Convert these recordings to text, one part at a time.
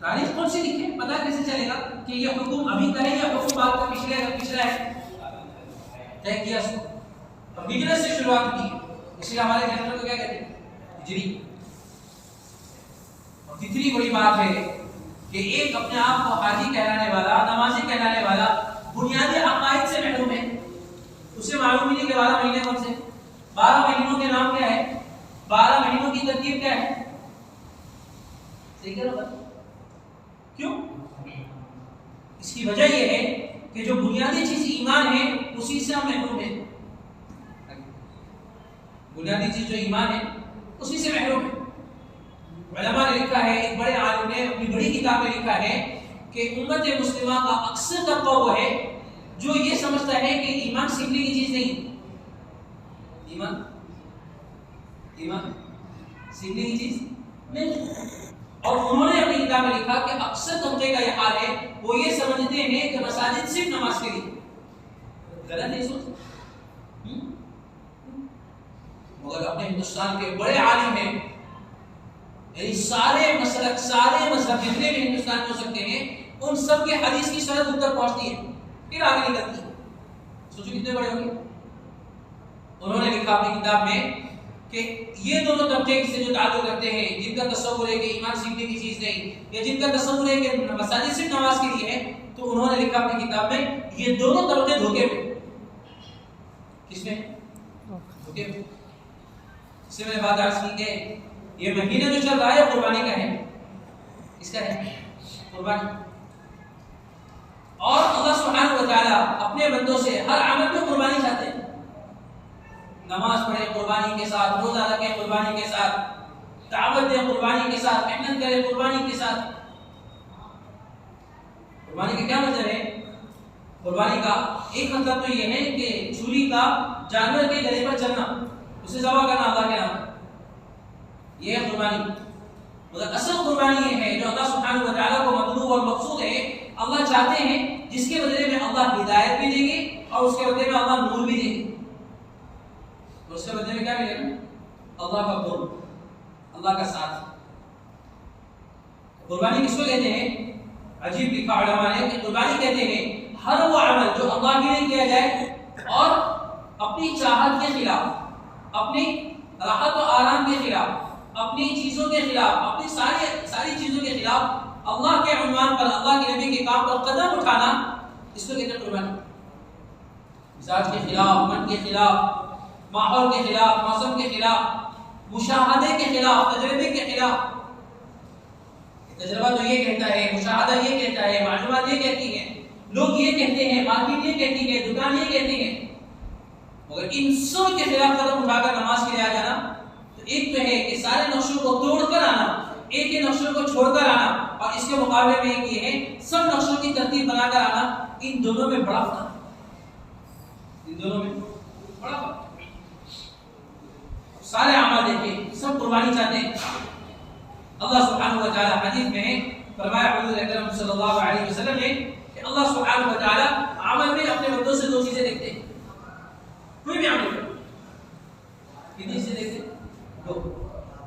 तारीख कौन सी लिखे, पता कैसे चलेगा कि ये हुक्म अभी करें या हुक्म बाद का पिछला है? तय किया इसको, अब हिजरत से शुरुआत की, इसलिए हमारे कैलेंडर को क्या कहते हैं? हिजरी। और तीसरी बड़ी बात है कि एक अपने आप को हाजी कहलाने वाला, नमाजी कहलाने वाला बुनियादी अकायद से महरूम है। उसे मालूम ही नहीं कि 12 महीने कौन से, 12 महीनों के नाम क्या है, 12 महीनों की तरतीब क्या है? सही कह रहा हूं? क्यों? इसकी वजह यह है कि जो बुनियादी चीज ईमान है उसी से हम महरूम है। बुनियादी चीज जो ईमान है उसी से महरूम है। उलमा ने लिखा है, एक बड़े आलिम ने अपनी बड़ी किताब में लिखा है कि उम्मत मुस्लिमा का अक्सर तबका वो है जो ये समझता है कि ईमान सीखने की चीज नहीं, ईमान सीखने की चीज नहीं। और उन्होंने अपनी किताब में लिखा कि अक्सर तबके का यह हाल है, वो ये समझते हैं कि मसाजिद सिर्फ नमाज के लिए। गलत नहीं सोच, मगर अपने हिंदुस्तान के बड़े आलिम हैं, यानी सारे मसलक, सारे मजहब जितने भी हिंदुस्तान में हो सकते हैं, उन सब के हदीस की सनद उन तक पहुंचती है, फिर आगे निकलती है। सोचो कितने बड़े होंगे। उन्होंने लिखा अपनी किताब में कि ये दोनों तबके से जो ताल्लुक रखते हैं, जिनका तसव्वुर है कि ईमान सीखने की चीज नहीं, या जिनका तसव्वुर है कि मसाजिद सिर्फ नमाज के लिए है, तो उन्होंने लिखा अपनी किताब में ये दोनों तबके धोखे में। किसमें? धोखे में। इससे मैंने बात आज की कि ये महीना जो चल रहा है कुर्बानी का है, इसका है कुर्बानी। और अल्लाह सुब्हानहु व तआला अपने बंदों से हर अमल में कुर्बानी चाहते हैं। नमाज पढ़े कुर्बानी के साथ, रोजा रखे कुर्बानी के साथ, दावत दे कुर्बानी के साथ, मेहनत करे कुर्बानी के साथ। कुर्बानी का क्या मतलब है? कुर्बानी का एक मतलब तो ये है कि छुरी का जानवर के गले पर चलना, उसे ज़बह करना अल्लाह के नाम, ये है कुर्बानी। मतलब असल कुर्बानी ये है जो अल्लाह सुब्हानहु व तआला को मतलूब और मकसूद है। अल्लाह चाहते हैं जिसके बदले में अल्लाह हिदायत भी देंगे और उसके बदले में अल्लाह नूर भी देंगे। तो उसके बदले में क्या मिलेगा? अल्लाह का कुर्ब, अल्लाह का साथ। कुर्बानी किसको कहते हैं? अजीब लिखा उलमा ने कि कुर्बानी कहते हैं हर वो अमल जो अल्लाह के लिए किया जाए और अपनी चाहत के खिलाफ, अपनी राहत और आराम के खिलाफ, अपनी चीजों के खिलाफ, अपनी सारी चीजों के खिलाफ अल्लाह के उन्वान पर, अल्लाह के नबी के काम पर कदम उठाना, इसको कहते हैं कुर्बानी। मिजाज के खिलाफ, मन के खिलाफ, माहौल के खिलाफ, मौसम के खिलाफ, मुशाहदे के खिलाफ, तजर्बे के खिलाफ। तजर्बा तो ये कहता है, मुशाहदा ये कहता है, मालूमात ये कहती है, लोग ये कहते हैं, मार्केट ये कहती है, दुकान ये कहती है, मगर इन सब के खिलाफ कदम उठाकर नमाज के लिए आ जाना, तो एक तो है कि सारे नक्शों को तोड़कर आना, एक ही नक्शों को छोड़कर आना, और इसके मुकाबले में एक ये है सब नक्शों की तरतीब बनाकर आना। इन दोनों में बड़ा फर्क है, इन दोनों में बड़ा फर्क। सारे अमाल देखिए, सब कुर्बानी चाहते हैं। अल्लाह सुब्हानहु व तआला हदीस में फरमाया हुजूर अकरम सल्लल्लाहु अलैहि वसल्लम ने कि अल्लाह सुब्हानहु व तआला अमल में अपने बंदों से दो चीजें देखते हैं। कोई भी अमल कितनी चीजें देखते हैं? दो।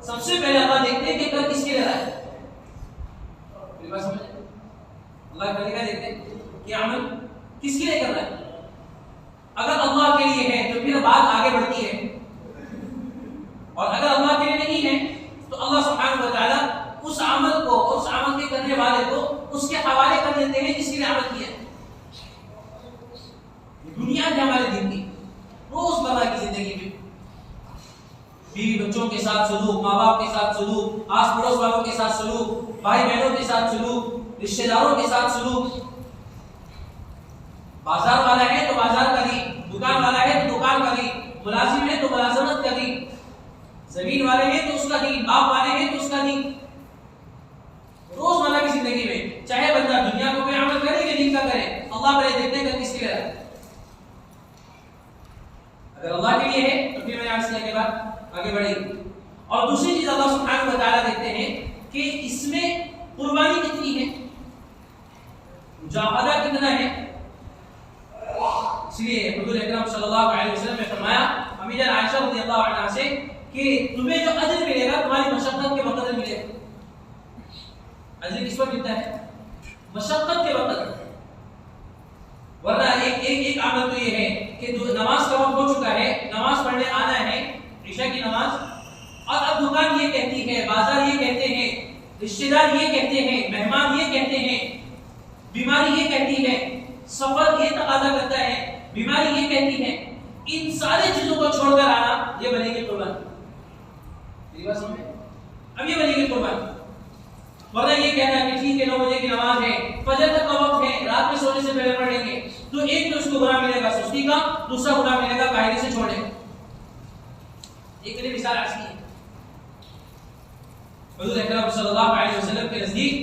सबसे पहले अल्लाह देखते हैं कि कर किसके लिए रहा है। मेरी बात समझ? अल्लाह पहले क्या देखते हैं कि अमल किसके लिए कर रहा है। अगर अल्लाह के लिए है तो फिर बात आगे बढ़ती है, और अगर अल्लाह के लिए नहीं है तो अल्लाह सुब्हानहु व तआला उस अमल को, उस अमल के करने वाले को उसके हवाले कर देते हैं जिसके लिए अमल किया है। दुनिया में हमारे दिन की रोजमर्रा की जिंदगी में बीवी बच्चों के साथ सलूक, माँ बाप के साथ सलूक, आस पड़ोस वालों के साथ सलूक, भाई बहनों के साथ सलूक, रिश्तेदारों के साथ सलूक। बाजार वाला है तो बाजार का दी, दुकान वाला है तो दुकान का दी, मुलाजिम है तो मुलाजमत का दी, जमीन वाले हैं तो उसका दी, बाप वाले हैं तो उसका दी। रोजमर्रा की जिंदगी में चाहे बंदा दुनिया को कोई अमल करे या दीन का करे, अल्लाह पहले देखते हैं किसके लिए है। अगर अल्लाह के लिए है तो फिर मैंने आपसे के बाद आगे बढ़ेगी। और दूसरी चीज अल्लाह सुब्हानहु व तआला देखते हैं कि इसमें कुर्बानी कितनी है, मुजाहदा कितना है। इसलिए हुजूर अकरम सल्लल्लाहु अलैहि वसल्लम ने फरमाया अम्मी जान आयशा रज़ियल्लाहु अन्हा से कि तुम्हें जो अजर मिलेगा तुम्हारी मशक्कत के बदले मिलेगा। अजर नजदीक किस वक्त मिलता है? मशक्कत के वक्त। वरना एक आमल तो ये है कि नमाज का वक्त हो चुका है, नमाज पढ़ने आना है, ईशा की नमाज, और अब दुकान ये कहती है, बाजार ये कहते हैं, रिश्तेदार ये कहते हैं, मेहमान ये कहते हैं, बीमारी ये कहती है, सफर ये तकाजा करता है, बीमारी ये कहती है, इन सारी चीजों को छोड़कर आना, ये बनेगी कुर्बानी। मेरी बात समझ में? अब ये बनेगी कुर्बानी। वरना ये कहना कि ठीक है 9 बजे की नमाज है, फजर तक का वक्त है, रात में सोने से पहले पढ़ेंगे, तो एक तो उसको गुनाह मिलेगा सुस्ती का, दूसरा गुनाह मिलेगा कायदे से छोड़ने। एक मेरी मिसाल ऐसी है, हुजूर अकरम सल्लल्लाहु अलैहि वसल्लम के नजदीक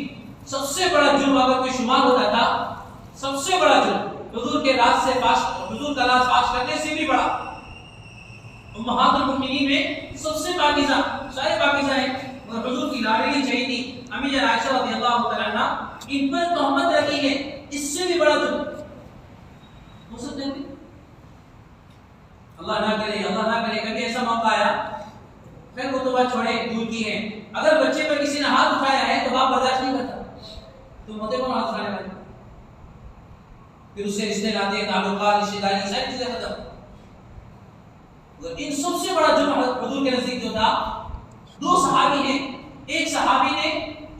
सबसे बड़ा जुर्म अगर कोई शुमार होता था, सबसे बड़ा जुर्म हुजूर के रात से हुजूर का रात फाश करने से भी बड़ा, उम्महातुल मुमिनीन में सबसे पाकीज़ा, सारे पाकीज़ा हैं, और हुजूर की लाडली चहेती अम्मी जान आयशा रज़ियल्लाहु तआला अन्हा, इन पर तहमत रखी है, इससे भी बड़ा जुर्म हो सकता है। अल्लाह ना करे कभी ऐसा मौका आया, फिर वो तो बात छोड़े, दूर की है, अगर बच्चे पर किसी ने हाथ उठाया है तो बाप बर्दाश्त नहीं करता, तो मोते को हाथ उठाने वाले, फिर उससे रिश्ते नाते, ताल्लुकात, रिश्तेदारी, सारी चीजें खत्म। इन सबसे बड़ा जुर्म हुजूर के नजदीक जो था, 2 सहाबी हैं, एक सहाबी ने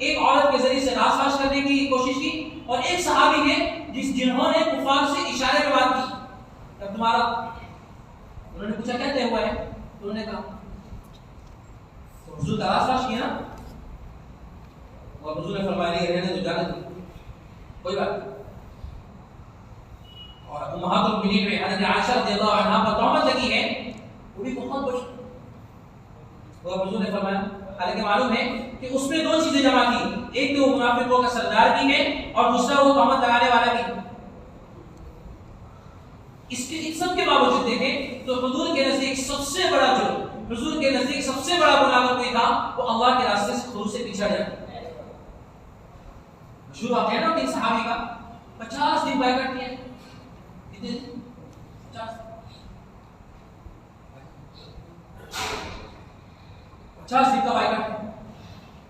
एक औरत के जरिए से रास करने की कोशिश की, और एक सहाबी ने जिन्होंने कुफार से इशारे में बात की, तब तुम्हारा, उन्होंने पूछा क्या तय हुआ है, तो उन्होंने कहा, तो हुजूर का रास किया ना, और हुजूर ने फरमाया नहीं रहने दो, जाने दो, कोई बात। और उम्महातुल मुमिनीन में हज़रत आयशा रज़ियल्लाहु अन्हा पर तहमत लगी है, वो भी बहुत बड़ी, और हुजूर ने फरमाया, हालांकि मालूम है कि उसमें 2 चीजें जमा थी, एक तो मुनाफिकों का सरदार भी है, और दूसरा वो तहमत लगाने वाला भी। इसके इन सब के बावजूद देखें तो हुजूर के नजदीक सबसे बड़ा जुर्म, हुजूर के नजदीक सबसे बड़ा गुनाह अगर कोई था, वो अल्लाह के रास्ते से खुद से पीछा जाना। मशहूर वाक़या है ना कि सहाबी का 50 दिन बाइकाट किया, कितने दिन? 50 दिन का बाइकाट।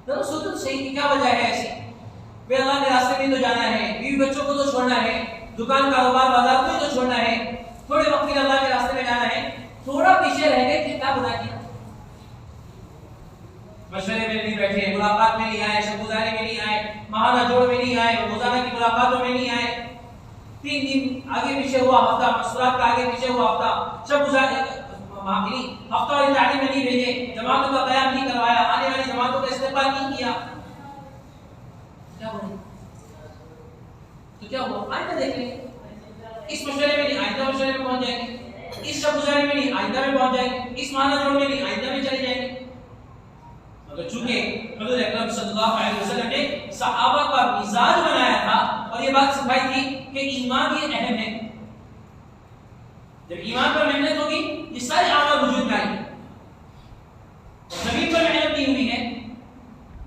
जरा सोचो सही कि क्या वजह है ऐसी? वे अल्लाह के रास्ते में तो जाना है, बीवी बच्चों को तो छोड़ना है, दुकान कारोबार बाजार को तो छोड़ना है, थोड़े वक्त के लिए अल्लाह के रास्ते में जाना है, थोड़ा पीछे रह गए कि क्या गुनाह किया? मशवरे में नहीं बैठे, मुलाकात में नहीं आए, शब-गुज़ारी में नहीं आए, महाना जोड़ में नहीं आए, रोजाना की मुलाकातों में नहीं आए, 3 दिन आगे पीछे हुआ हफ्ता, मसरात का आगे पीछे हुआ हफ्ता, शब-गुज़ारी हफ्ता वाली तालीम में नहीं भेजे, जमातों का क़याम नहीं करवाया, आने वाली जमातों का इस्तेमाल नहीं किया, क्या हुआ? तो क्या हुआ? आइंदा देख लेंगे, इस मशवरे में नहीं, आइंदा मशवरे में पहुंच जाएंगे, इस शब-गुज़ारी में नहीं, आइंदा में पहुंच जाएंगे, इस महाना जोड़ में नहीं, आइंदा में चले जाएंगे। मगर चूंकि हुजूर अकरम सल्लल्लाहु अलैहि वसल्लम ने सहाबा का मिजाज बनाया था, और ये बात सिखाई थी कि ईमान ये अहम है, जब ईमान पर मेहनत होगी ये सारे अमाल वजूद में आएंगे। जमीन पर मेहनत नहीं हुई है,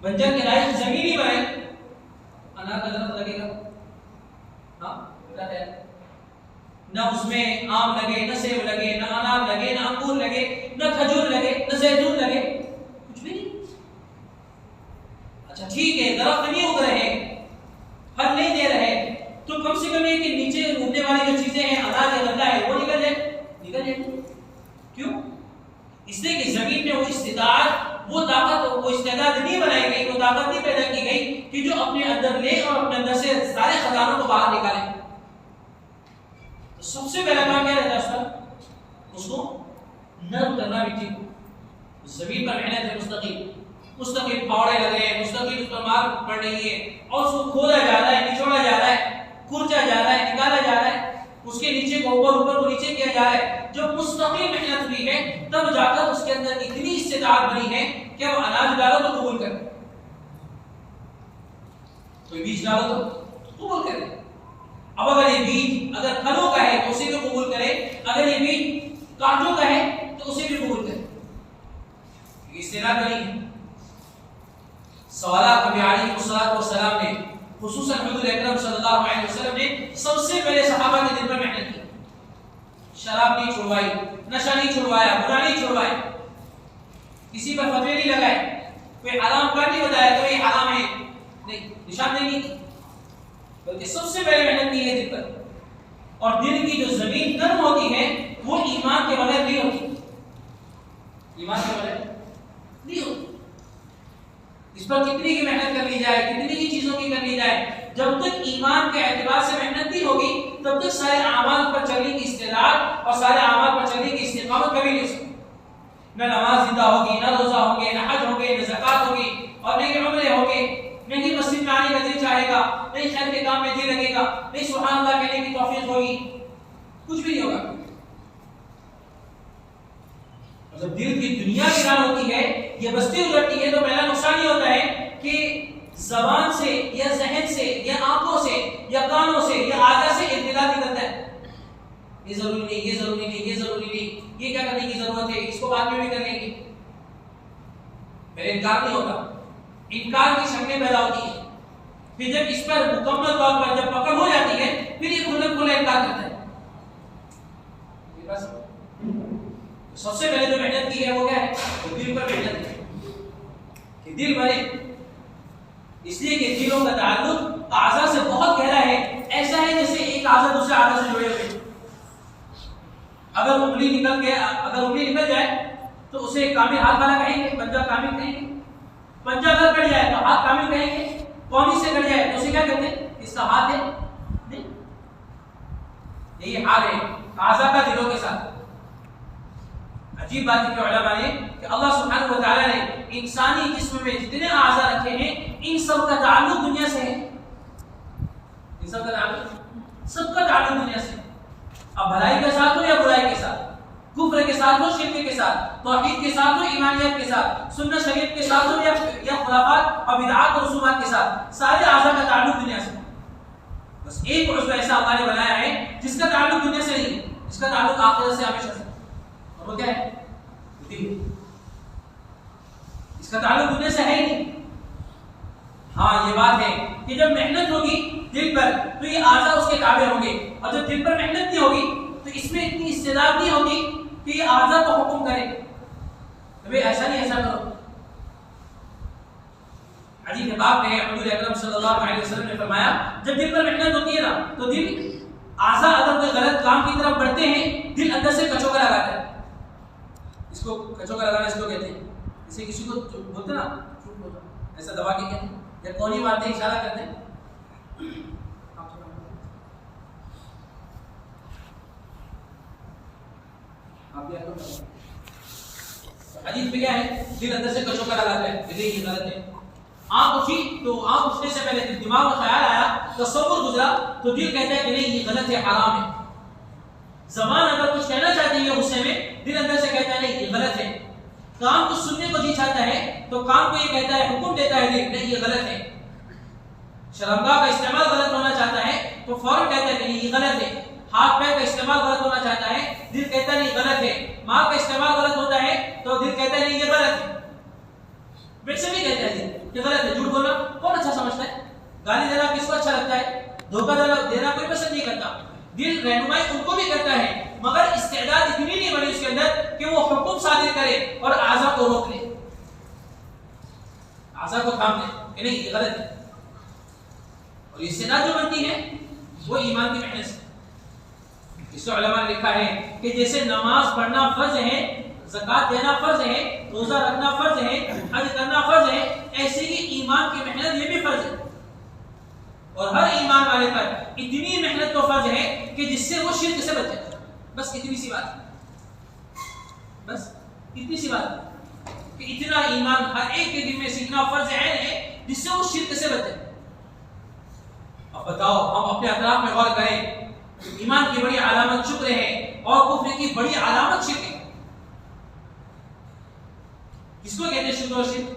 बंजर के लायक जमीन ही बनाई, अनार का दरख्त लगेगा, हाँ क्या है, ना उसमें आम लगे, न सेब लगे, न अनार लगे, न अंगूर लगे, न खजूर लगे, न जैतून लगे, कुछ भी नहीं। अच्छा ठीक है, दरख्त नहीं उग रहे, फल नहीं दे रहे, तो कम से कम ये कि नीचे उगने वाली जो चीजें हैं, अनाज या गन्ना है, वो निकल जाए। क्यों? इसलिए कि जमीन में वो इस्तिताअत, वो ताकत, वो इस्तेदाद नहीं बनाई गई, वो ताकत नहीं पैदा की गई कि जो अपने अंदर ले और अपने अंदर से सारे खजानों को बाहर निकाले। तो सबसे पहला काम क्या रहता है उसका? उसको नर्म करना मिट्टी को, जमीन पर मेहनत है, मुस्तकिल फावड़े लग रहे हैं, मुस्तकिल उस पर मार पड़ रही है, और उसको खोदा जा रहा है, निचोड़ा जा रहा है, खुरचा जा रहा है, निकाला जा रहा है, उसके नीचे को ऊपर को नीचे किया जा रहा है। जब मुस्तकिल मेहनत हुई है, तब जाकर उसके अंदर इतनी इस्तेदाद बनी है कि वो अनाज डालो तो कबूल करे, कोई बीज डालो तो कबूल करे। अब अगर ये बीज अगर फलों का है तो उसे भी कबूल करे, अगर ये बीज कांटों का है तो उसे भी कबूल करे, इस्तेदाद बनी है। सवालात नबी अलैहिस्सलातु वस्सलाम ने, खुसूसन हुजूर अकरम सल्लल्लाहु अलैहि वसल्लम ने सबसे पहले सहाबा के दिल पर मेहनत की, शराब नहीं छुड़वाई, नशा नहीं छुड़वाया, गुनाह नहीं छुड़वाए, किसी पर फतवे नहीं लगाए, कोई हराम का नहीं बताया तो ये हराम है, नहीं, निशानदेही की, बल्कि सबसे पहले मेहनत की है दिल पर। और दिल की जो जमीन नरम होती है वो ईमान के बगैर नहीं होती, ईमान के बगैर नहीं होती। इस पर कितनी की मेहनत कर ली जाए, कितनी की चीजों की कर ली जाए, जब तक ईमान के एतबार से मेहनत नहीं होगी तब तक सारे अमाल पर चलने की इस्तेदाद और सारे अमाल पर चलने की इस्तिकामत कभी नहीं हो सकती। न नमाज जिंदा होगी, न रोजा होंगे, न हज होंगे, न ज़कात होगी, और न कि उम्रे होंगे, न कि मस्जिद में आने का दिल चाहेगा, नहीं खैर के काम में दिल लगेगा, नहीं सुभान अल्लाह कहने की तौफीक होगी, कुछ भी नहीं होगा। जब दिल की दुनिया वीरान होती है, ये बस्ती उजड़ती है, तो पहला नुकसान ये होता है कि जबान से या जहन से या आंखों से या कानों से या आजा से इत्तिला निकलता है, ये जरूरी नहीं, ये जरूरी नहीं, ये जरूरी नहीं, ये क्या करने की जरूरत है, इसको बाद में भी कर लेंगे, मेरे इनकार नहीं होता। इनकार की शक्लें पैदा होती है, फिर जब इस पर मुकम्मल तौर पर जब पकड़ हो जाती है फिर ये खुले खुले इनकार करता है। सबसे पहले जो मेहनत की है वो क्या है, तो दिल पर मेहनत है कि दिल बने, इसलिए कि दिलों का ताल्लुक आज़ा से बहुत गहरा है। ऐसा है जैसे एक आज़ा दूसरे आज़ा से जुड़े हुए। अगर उंगली निकल जाए तो उसे कामिल हाथ वाला कहेंगे, पंजा कामिल कहेंगे। पंजा अगर कट जाए तो हाथ कामिल कहेंगे। कौनी से कट जाए तो उसे क्या कहते हैं, इसका हाथ है नहीं, यही हाल है आज़ा का दिलों के साथ। अजीब बात है कि उलमा ने कि अल्लाह सुब्हानहु व तआला ने इंसानी जिस्म में जितने आज़ा रखे हैं इन सब का ताल्लुक दुनिया से है, इन सब का ताल्लुक, सबका ताल्लुक दुनिया से। अब भलाई के साथ हो या बुराई के साथ, कुफ्र के साथ हो, शिर्क के साथ, तौहीद के साथ हो, ईमानियत के साथ, सुन्नत शरीयत के साथ हो या खुराफात और बिदअत और रसूमात के साथ, सारे आज़ा का ताल्लुक दुनिया से। बस एक उज़्व ऐसा अल्लाह ने बनाया है जिसका ताल्लुक दुनिया से नहीं, जिसका ताल्लुक आखिरत से हमेशा से, और वो क्या है, दिल। इसका ताल्लुक दुनिया से है ही नहीं। हाँ ये बात है कि जब मेहनत होगी दिल पर तो ये आज़ा उसके ताबे होंगे, और जब दिल पर मेहनत नहीं होगी तो इसमें इतनी इस्तेदाद नहीं होगी कि ये आज़ा को हुक्म करे भाई ऐसा नहीं ऐसा करो। अजीब है, बाप ने हुजूर अकरम सल्लल्लाहु अलैहि वसल्लम ने फरमाया जब दिल पर मेहनत होती है ना तो दिल आज़ा अगर कोई गलत काम की तरफ बढ़ते हैं दिल अंदर से कचोका लगाता है। इसको कचोका लगाना इसको कहते हैं, जैसे किसी को बोलते ना चुप हो जाओ, ऐसा दबा के कहते हैं या कोनी मारते हैं, इशारा करते हैं। हदीस में क्या है, दिल अंदर से कचोका लगाता है, ये गलत है। आंख उठी तो आंख उठने से पहले दिमाग में ख्याल आया, तसव्वुर गुजरा तो दिल कहता है कि नहीं ये गलत है, हराम है। ज़बान अगर कुछ कहना चाहती है गुस्से में, दिल अंदर से कहता है नहीं ये गलत है। कान को सुनने को जी चाहता है तो कान को ये कहता है, हुक्म देता है दिल नहीं ये गलत है। शर्मगाह का इस्तेमाल गलत होना चाहता है तो फौरन कहता है नहीं ये गलत है। हाथ पैर का इस्तेमाल गलत होना चाहता है, दिल कहता है नहीं गलत है। माल का इस्तेमाल गलत होता है तो दिल कहता है नहीं ये गलत है। वैसे भी कहता है दिल ये गलत है। झूठ बोलना कौन अच्छा समझता है, गाली देना किसको अच्छा लगता है, धोखा देना कोई पसंद नहीं करता। दिल रहनुमाई उनको भी करता है मगर इस्तेदाद इतनी नहीं बनी उसके अंदर कि वो हुक्म सादिर करे और आज़ा को रोक ले, आज़ा को थाम ले कि नहीं ये गलत है। और इस्तेदाद जो बनती है वो ईमान की मेहनत से। इससे उलमा ने लिखा है कि जैसे नमाज पढ़ना फर्ज है, ज़कात देना फर्ज है, रोजा रखना फर्ज है, हज करना फर्ज है, ऐसे ही ईमान की मेहनत ये भी फर्ज है। और हर ईमान वाले पर इतनी मेहनत तो फर्ज है कि जिससे वो शिर्क से बचे। बस इतनी सी बात, बस इतनी सी बात कि इतना ईमान हर एक के दिल में सीखना फर्ज है जिससे वो शिर्क से बचे। अब बताओ हम अपने अतराफ में गौर करें, ईमान की बड़ी अलामत शुक्र है और कुफ्र की बड़ी अलामत शिर्क है। किसको कहते हैं शुक्र और शिर्क?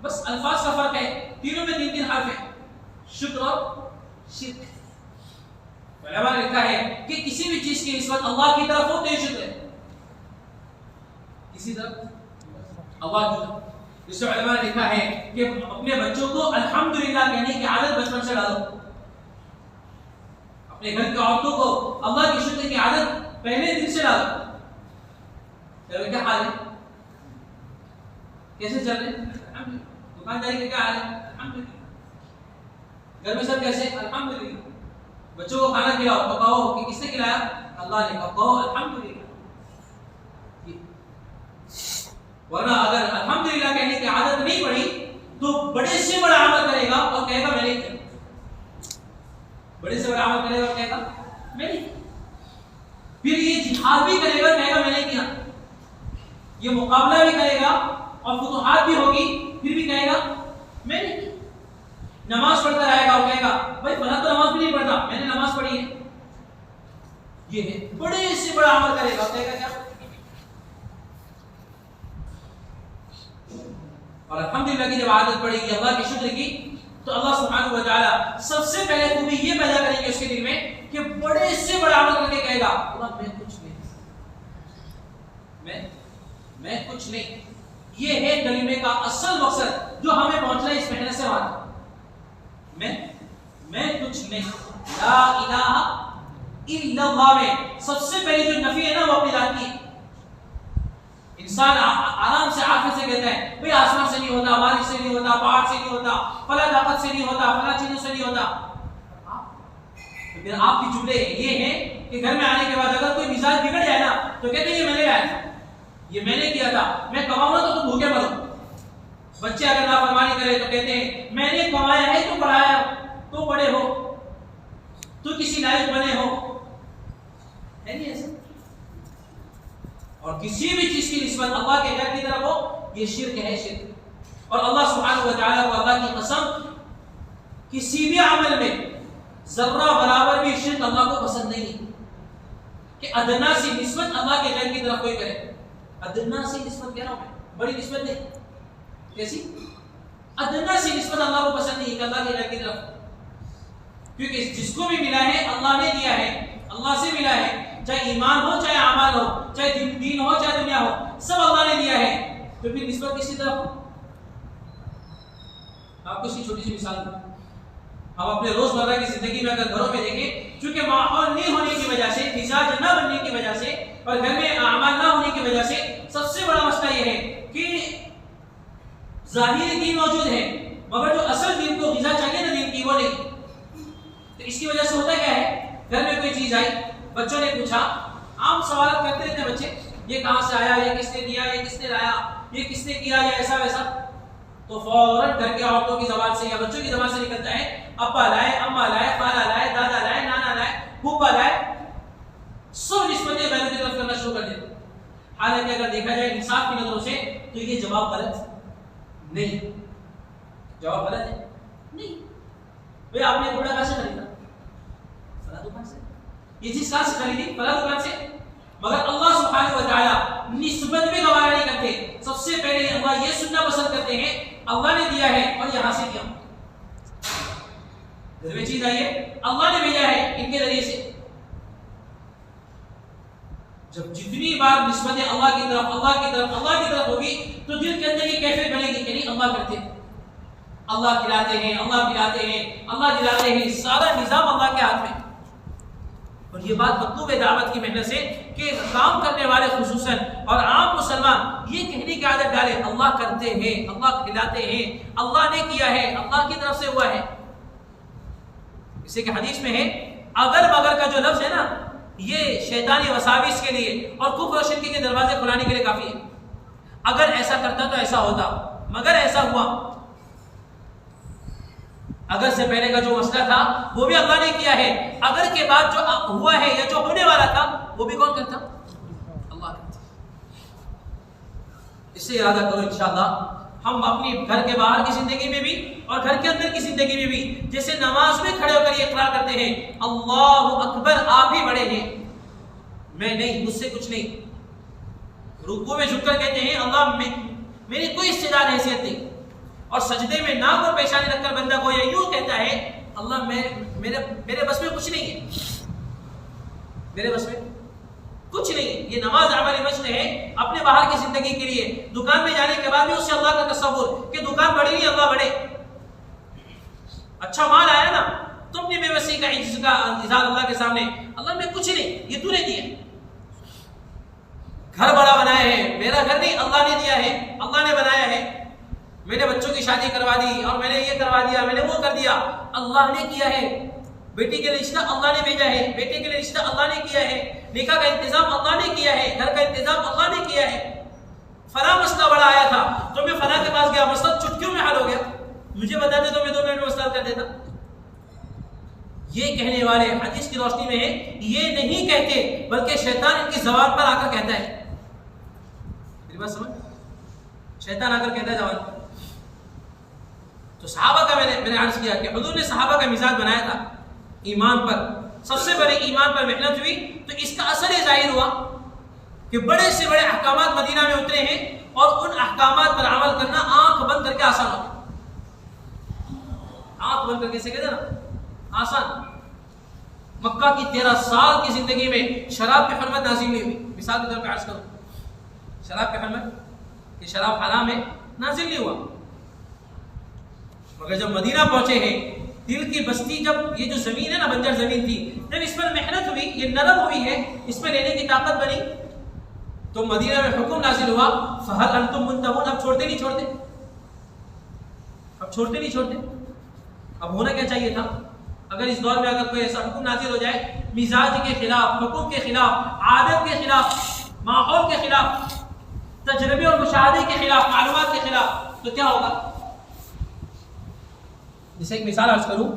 बस अल्फाज का फर्क है, तीनों में तीन तीन हर्फ है, शुक्र और शिर्क। उलमा ने लिखा है कि किसी भी चीज की निस्बत अल्लाह की तरफ हो तो ये शुक्र है, किसी तरफ अल्लाह की तरफ। जिससे उलमा ने लिखा है कि अपने बच्चों को अल्हम्दुलिल्लाह कहने की आदत बचपन से डालो। अपने घर की औरतों को अल्लाह की शुक्र की आदत पहले दिन से डालो। चलो क्या हाल है, कैसे चल रहे, दुकानदारी का क्या हाल है, घर में सब कैसे? अल्हम्दुलिल्लाह। बच्चों को खाना खिलाओ तो कहो कि किसने खिलाया? अल्लाह ने। कहो अल्हम्दुलिल्लाह। वरना अगर अल्हम्दुलिल्लाह कहने की आदत नहीं पड़ी तो बड़े से बड़ा अमल करेगा और कहेगा मैंने किया। बड़े से बड़ा अमल करेगा और कहेगा मैंने किया। फिर ये जिहाद भी करेगा, कहेगा मैंने किया। ये मुकाबला भी करेगा और फुतूहात भी होगी, फिर भी कहेगा मैंने किया। नमाज पढ़ता रहेगा और कहेगा भाई फला तो नमाज भी नहीं पढ़ता, मैंने नमाज पढ़ी है। ये है बड़े से बड़ा अमल करेगा और कहेगा क्या? और अल्हम्दुलिल्लाह की जब आदत पड़ेगी अल्लाह के शुक्र की, तो अल्लाह सुब्हानहू व तआला सबसे पहले खूबी ये पैदा करेंगे उसके दिल में कि बड़े से बड़ा अमल करके कहेगा अल्लाह मैं कुछ नहीं, मैं कुछ नहीं। ये है कलीमे का असल मकसद जो हमें पहुंचना है इस मेहनत से वहां। मैं कुछ नहीं। ला इलाहा इल्लल्लाह में सबसे पहले जो नफी है ना वो अपनी जात की। इंसान आराम से आंखें से कहता है भाई आसमान से नहीं होता, बारिश से नहीं होता, पहाड़ से नहीं होता, फला ताकत से नहीं होता, फला चीजों से नहीं होता। तो फिर आपकी जुमले ये है कि घर में आने के बाद अगर कोई मिजाज बिगड़ जाए ना तो कहते हैं ये मैंने लाया था, ये मैंने किया था, मैं कमाऊंगा तो तुम भूखे मरो। बच्चे अगर नाफरमानी करे तो कहते हैं मैंने कमाया है तो पढ़ाया, तो बड़े हो, तो किसी लायक बने हो। है नहीं ऐसा? और किसी भी चीज की निस्बत अल्लाह के घर की तरफ हो ये शिर्क है, शिर्क। और अल्लाह सुब्हानहू व तआला को अल्लाह की कसम किसी भी अमल में जर्रा बराबर भी शिर्क अल्लाह को पसंद नहीं कि अदना सी निस्बत अल्लाह के घर की तरफ कोई करे। अदना सी निस्बत कह रहा हूं मैं, बड़ी निस्बत नहीं। कैसी? अदना सी निस्बत अल्लाह को पसंद नहीं कि अल्लाह के घर की तरफ, क्योंकि जिसको भी मिला है अल्लाह ने दिया है, अल्लाह से मिला है, चाहे ईमान हो, चाहे अमाल हो, चाहे दीन हो, चाहे दुनिया हो, सब अल्लाह ने दिया है। तो फिर निस्बत किसकी तरफ हो? आपको इसकी छोटी सी मिसाल दूं। हम अपने रोजमर्रा की जिंदगी में अगर घरों में देखें, चूंकि माहौल नहीं होने की वजह से, मिजाज न बनने की वजह से और घर में अमाल न होने की वजह से सबसे बड़ा मसला यह है कि ज़ाहिरी दीन मौजूद है मगर जो असल दीन को ग़िज़ा चाहिए ना दीन की, वो नहीं। तो इसकी वजह से होता क्या है, घर में कोई चीज आई, बच्चों ने पूछा, आम सवाल करते रहते बच्चे, ये कहां से आया, ये किसने दिया, ये किसने लाया, ये किसने किया, ये ऐसा वैसा। तो फौरन घर के औरतों की जबान से या बच्चों की जबान से निकलता है अब्बा लाए, अम्मा लाए, खाला लाए, दादा लाए, नाना लाए, फूफा लाए, सब निस्बतें गैरों की तरफ करना शुरू कर देते। हालांकि अगर देखा जाए इंसाफ की नजरों से तो ये जवाब गलत नहीं, जवाब गलत है नहीं। भाई आपने कपड़ा कहां से खरीदा? फला दुकान से। ये चीज कहां से खरीदी? फला दुकान से। मगर अल्लाह सुब्हानहू व तआला निस्बत भी गवारा नहीं करते। सबसे पहले अल्लाह ये सुनना पसंद करते हैं अल्लाह ने दिया है और यहां से दिया, घर में चीज आई है अल्लाह ने भेजा है इनके जरिए से। जब जितनी बार निस्बत अल्लाह की तरफ, अल्लाह की तरफ, अल्लाह की तरफ होगी तो दिल के अंदर की कैफियत बनेगी कि नहीं अल्लाह करते हैं, अल्लाह खिलाते हैं, अल्लाह पिलाते हैं, अल्लाह दिलाते हैं, सारा निजाम अल्लाह के हाथ में। और ये बात मतलूब है दावत की मेहनत से कि काम करने वाले खुसूसन और आम मुसलमान ये कहने की आदत डाले अल्लाह करते हैं, अल्लाह खिलाते हैं, अल्लाह ने किया है, अल्लाह की तरफ से हुआ है। इसी के हदीस में है अगर मगर का जो लफ्ज है ना ये शैतानी वसाविस के लिए और कुफ्र और शिर्क के दरवाजे खुलाने के लिए काफी है। अगर ऐसा करता तो ऐसा होता, मगर ऐसा हुआ। अगर से पहले का जो मसला था वो भी अल्लाह ने किया है, अगर के बाद जो हुआ है या जो होने वाला था वो भी कौन करता? अल्लाह करता। इससे इरादा करो इंशाअल्लाह हम अपनी घर के बाहर की जिंदगी में भी और घर के अंदर की जिंदगी में भी जैसे नमाज में खड़े होकर ये इकरार करते हैं अल्लाहु अकबर, आप ही बड़े हैं, मैं नहीं, मुझसे कुछ नहीं। रुकू में झुककर कहते हैं अल्लाह मेरी कोई इस्तेदाद हैसियत नहीं। और सजदे में नाक और पेशानी रखकर बंदा को यूं कहता है अल्लाह मेरे बस में कुछ नहीं है, मेरे बस में कुछ नहीं है। ये नमाज अमल मश्क है अपने बाहर की जिंदगी के लिए। दुकान में जाने के बाद भी उससे अल्लाह का तसव्वुर कि दुकान बड़ी नहीं अल्लाह बड़े, अच्छा माल आया ना तो अपनी बेबसी का इज़हार अल्लाह के सामने, अल्लाह मैं कुछ नहीं, ये तूने दिया। घर बड़ा बनाया है, मेरा घर नहीं, अल्लाह ने दिया है, अल्लाह ने बनाया है। मैंने बच्चों की शादी करवा दी और मैंने ये करवा दिया, मैंने वो कर दिया। अल्लाह ने किया है। बेटी के लिए रिश्ता अल्लाह ने भेजा है, बेटे के लिए रिश्ता अल्लाह ने किया है, निकाह का इंतजाम अल्लाह ने किया है, घर का इंतजाम अल्लाह ने किया है। फला मसला बड़ा आया था तो मैं फला के पास गया, मसला चुटकियों में हल हो गया। मुझे बता दे तो मैं 2 मिनट में मसला कर देता। ये कहने वाले हदीस की रोशनी में है, ये नहीं कहते, बल्कि शैतान इनकी ज़बान पर आकर कहता है। मेरी बात समझ? शैतान आकर कहता है ज़बान। तो सहाबा का मैंने अर्ज किया कि हुजूर ने सहाबा का मिजाज बनाया था ईमान पर, सबसे बड़े ईमान पर मेहनत हुई, तो इसका असर ये जाहिर हुआ कि बड़े से बड़े अहकामात मदीना में उतरे हैं और उन अहकामात पर अमल करना आंख बंद करके आसान होता। आंख बंद करके से कहते ना आसान। मक्का की 13 साल की जिंदगी में शराब की हरमत नाज़िल नहीं हुई। मिसाल के तौर पर अर्ज करूं, शराब की हरमत कि शराब हराम है नाज़िल नहीं हुआ। मगर जब मदीना पहुंचे हैं, दिल की बस्ती, जब ये जो जमीन है ना बंजर जमीन थी, जब इस पर मेहनत हुई, ये नरम हुई है, इस पर लेने की ताकत बनी, तो मदीना में हुक्म नाज़िल हुआ फहल अंतुम मुंतहून। अब छोड़ते नहीं छोड़ते, अब छोड़ते नहीं छोड़ते। अब होना क्या चाहिए था? अगर इस दौर में अगर कोई ऐसा हुक्म नाज़िल हो जाए मिजाज के खिलाफ, हुक्म के खिलाफ, आदत के खिलाफ, माहौल के खिलाफ, तजर्बे और मुशाहदे के खिलाफ, मालूमात के खिलाफ, तो क्या होगा? जैसे एक मिसाल अर्ज करूं,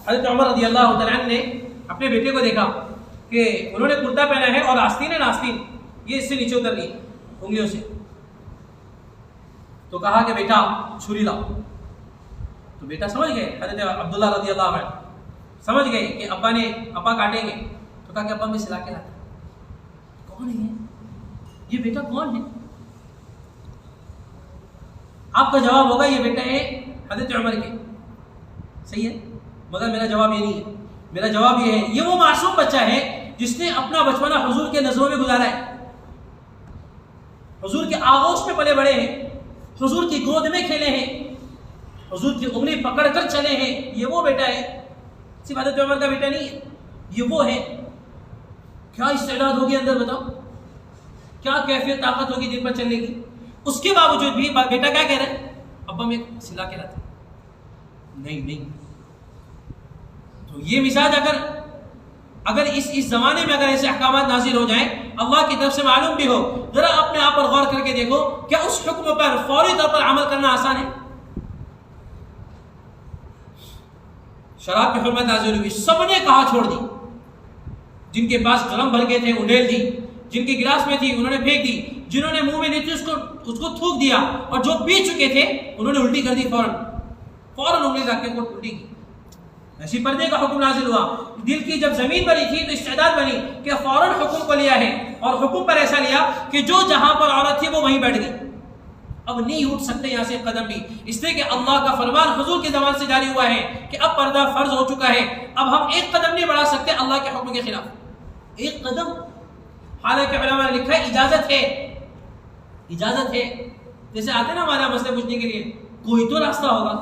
हज़रत उमर रज़ी अल्लाह तआला अन्हु ने अपने बेटे को देखा कि उन्होंने कुर्ता पहना है और आस्तीन है ना, आस्तीन ये इससे नीचे उतर गई उंगलियों से। तो कहा कि बेटा छुरी लाओ। तो बेटा समझ गए, हज़रत अब्दुल्ला रज़ी अल्लाह अन्हु समझ गए कि अब्बा काटेंगे। तो कहा कि अब्बा मैं सिला के लाता। कौन है ये बेटा, कौन है? आपका जवाब होगा ये बेटा है हज़रत उमर के। सही है, मगर मेरा जवाब ये नहीं है। मेरा जवाब ये है, ये वो मासूम बच्चा है जिसने अपना बचपना हुजूर के नजरों में गुजारा है, हुजूर के आगोश में पले बड़े हैं, हुजूर की गोद में खेले हैं, हुजूर की उंगली पकड़कर चले हैं। ये वो बेटा है, सिर्फ हज़रत उमर का बेटा नहीं है, ये वो है। क्या इस्तेदाद होगी अंदर, बताओ, क्या कैफियत ताकत होगी दिन पर चलने की। उसके बावजूद भी बेटा क्या कह रहा है? अब्बा मैं सिला के लाता। नहीं। तो ये मिसाज अगर इस जमाने में अगर ऐसे अहकामात नाजिल हो जाएं, अल्लाह की तरफ से मालूम भी हो, जरा अपने आप पर गौर करके देखो, क्या उस हुक्म पर फौरी तौर पर अमल करना आसान है? शराब की हुर्मत नाजिल हुई, सबने कहा छोड़ दी। जिनके पास ड्रम भर गए थे उंडेल दी, जिनके गिलास में थी उन्होंने फेंक दी, जिन्होंने मुंह में नहीं थी उसको थूक दिया, और जो पी चुके थे उन्होंने उल्टी कर दी, फौरन उंगली रख के उल्टी की। ऐसी पर्दे का हुक्म नाजिल हुआ। दिल की जब जमीन बनी थी तो इस्तेदाद बनी कि फौरन हुक्म को लिया है, और हुक्म पर ऐसा लिया कि जो जहां पर औरत थी वो वहीं बैठ गई। अब नहीं उठ सकते यहां से कदम भी, इसलिए कि अल्लाह का फरमान हुजूर की ज़बान से जारी हुआ है कि अब पर्दा फर्ज हो चुका है। अब हम एक कदम नहीं बढ़ा सकते अल्लाह के हुक्म के खिलाफ, एक कदम। हालांकि उलमा ने लिखा है इजाजत है, इजाजत है। जैसे आते ना हमारे मसले पूछने के लिए, कोई तो रास्ता होगा,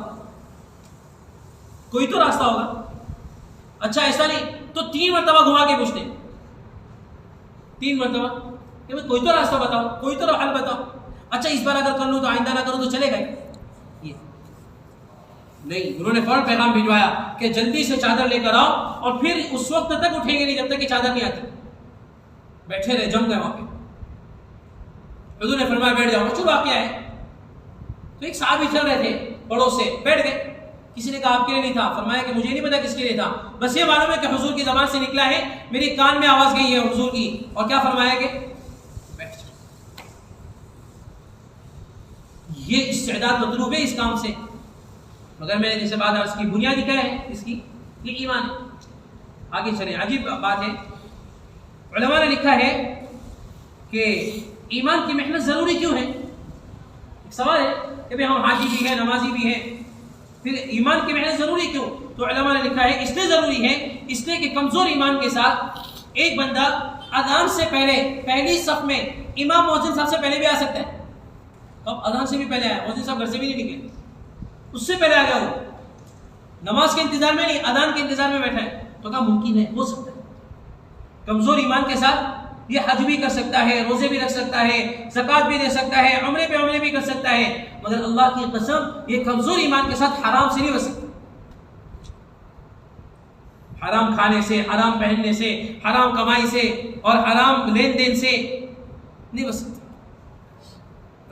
कोई तो रास्ता होगा। अच्छा ऐसा नहीं तो 3 मरतबा घुमा के पूछते, 3 मरतबा कि भाई कोई तो रास्ता बताओ, कोई तो हल बताओ। अच्छा इस बार अगर कर लूँ तो आइंदा ना करूँ तो चलेगा? ये नहीं, उन्होंने फौरन पैगाम भिजवाया कि जल्दी से चादर लेकर आओ, और फिर उस वक्त तक उठेंगे नहीं जब तक कि चादर नहीं आती। बैठे रहे, जम गए वहां पे। हुजूर ने फरमाया बैठ जाओ। कुछ वाकया है, तो एक साहब चल रहे थे पड़ोस से, बैठ गए। किसी ने कहा आपके लिए नहीं था, फरमाया कि मुझे नहीं पता किसके लिए था, बस ये मालूम है कि हुजूर की ज़बान से निकला है, मेरी कान में आवाज गई है हुजूर की। और क्या फरमाया कि बैठ जाओ। ये इस्तेदाद मतलूब है इस काम से। मगर मैंने जैसे बात अर्ज की, बुनियादी क्या है इसकी? ये ईमान है। आगे चले, अजीब बात है, उलमा ने लिखा है कि ईमान की मेहनत जरूरी क्यों है? एक सवाल है कि भाई हम हाजी भी हैं, नमाजी भी हैं, फिर ईमान की मेहनत जरूरी क्यों? तो उलमा ने लिखा है इसलिए जरूरी है, इसलिए कि कमजोर ईमान के साथ एक बंदा अजान से पहले पहली सफ में इमाम मौज़िन साहब से पहले भी आ सकता है। तो अब अजान से भी पहले आया, मौज़िन साहब घर से भी नहीं निकले, उससे पहले आ गया, वो नमाज के इंतजार में नहीं, अजान के इंतजार में बैठा है। तो क्या मुमकिन है? हो सकता है। कमजोर ईमान के साथ ये हज भी कर सकता है, रोजे भी रख सकता है, ज़कात भी दे सकता है, उम्रे पे उम्रे भी कर सकता है, मगर अल्लाह की कसम ये कमजोर ईमान के साथ हराम से नहीं बच सकता। हराम खाने से, हराम पहनने से, हराम कमाई से और हराम लेन देन से नहीं बच सकता।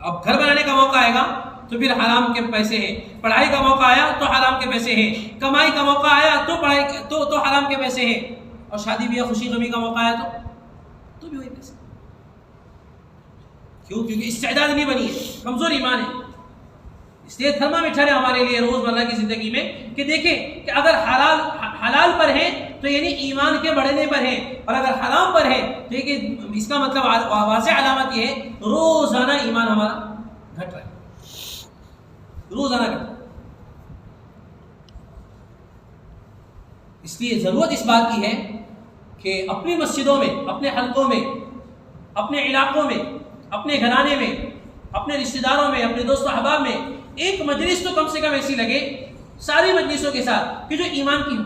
अब घर बनाने का मौका आएगा तो फिर हराम के पैसे हैं, पढ़ाई का मौका आया तो हराम के पैसे हैं, कमाई का मौका आया तो पढ़ाई तो हराम के पैसे हैं, और शादी ब्याह खुशी गमी का मौका आया तो भी वही पैसे। क्यों? क्योंकि इस्तेदाद नहीं बनी है, कमजोर ईमान है। इसलिए थर्मामीटर है हमारे लिए रोजमर्रा की जिंदगी में कि देखें कि अगर हलाल पर है तो यानी ईमान के बढ़ने पर है, और अगर हराम पर है तो ये इसका मतलब वाज़ेह अलामत ये है रोजाना ईमान हमारा घट रहा है, रोजाना घट। इसलिए जरूरत इस बात की है कि अपनी मस्जिदों में, अपने हलकों में, अपने इलाकों में, अपने घराने में, अपने रिश्तेदारों में, अपने दोस्तों अहबाब में एक मजलिस तो कम से कम ऐसी लगे सारी मजलिसों के साथ कि जो ईमान की हो।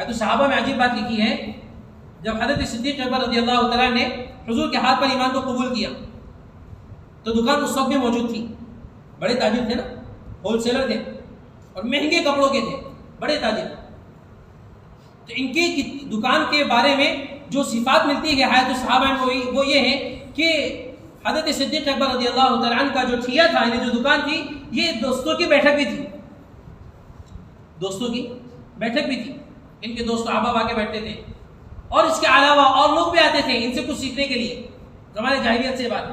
तो सहाबा में अजीब बात लिखी है, जब हज़रत सिद्दीक़ अकबर रज़ियल्लाहु तआला ने हुजूर के हाथ पर ईमान को कबूल किया तो दुकान उस वक्त में मौजूद थी, बड़े ताजिर थे ना, होलसेलर थे और महंगे कपड़ों के थे, बड़े ताजिर। तो इनकी दुकान के बारे में जो सिफात मिलती है हयात सहाबा में वो ये है कि हज़रत सिद्दीक़ अकबर रज़ियल्लाहु तआला अन्हु का जो ठिया था, यानी जो दुकान थी, ये दोस्तों की बैठक भी थी, दोस्तों की बैठक भी थी, इनके दोस्त अहबाब आके बैठते थे, और इसके अलावा और लोग भी आते थे इनसे कुछ सीखने के लिए। ज़माने जाहिलियत से बात,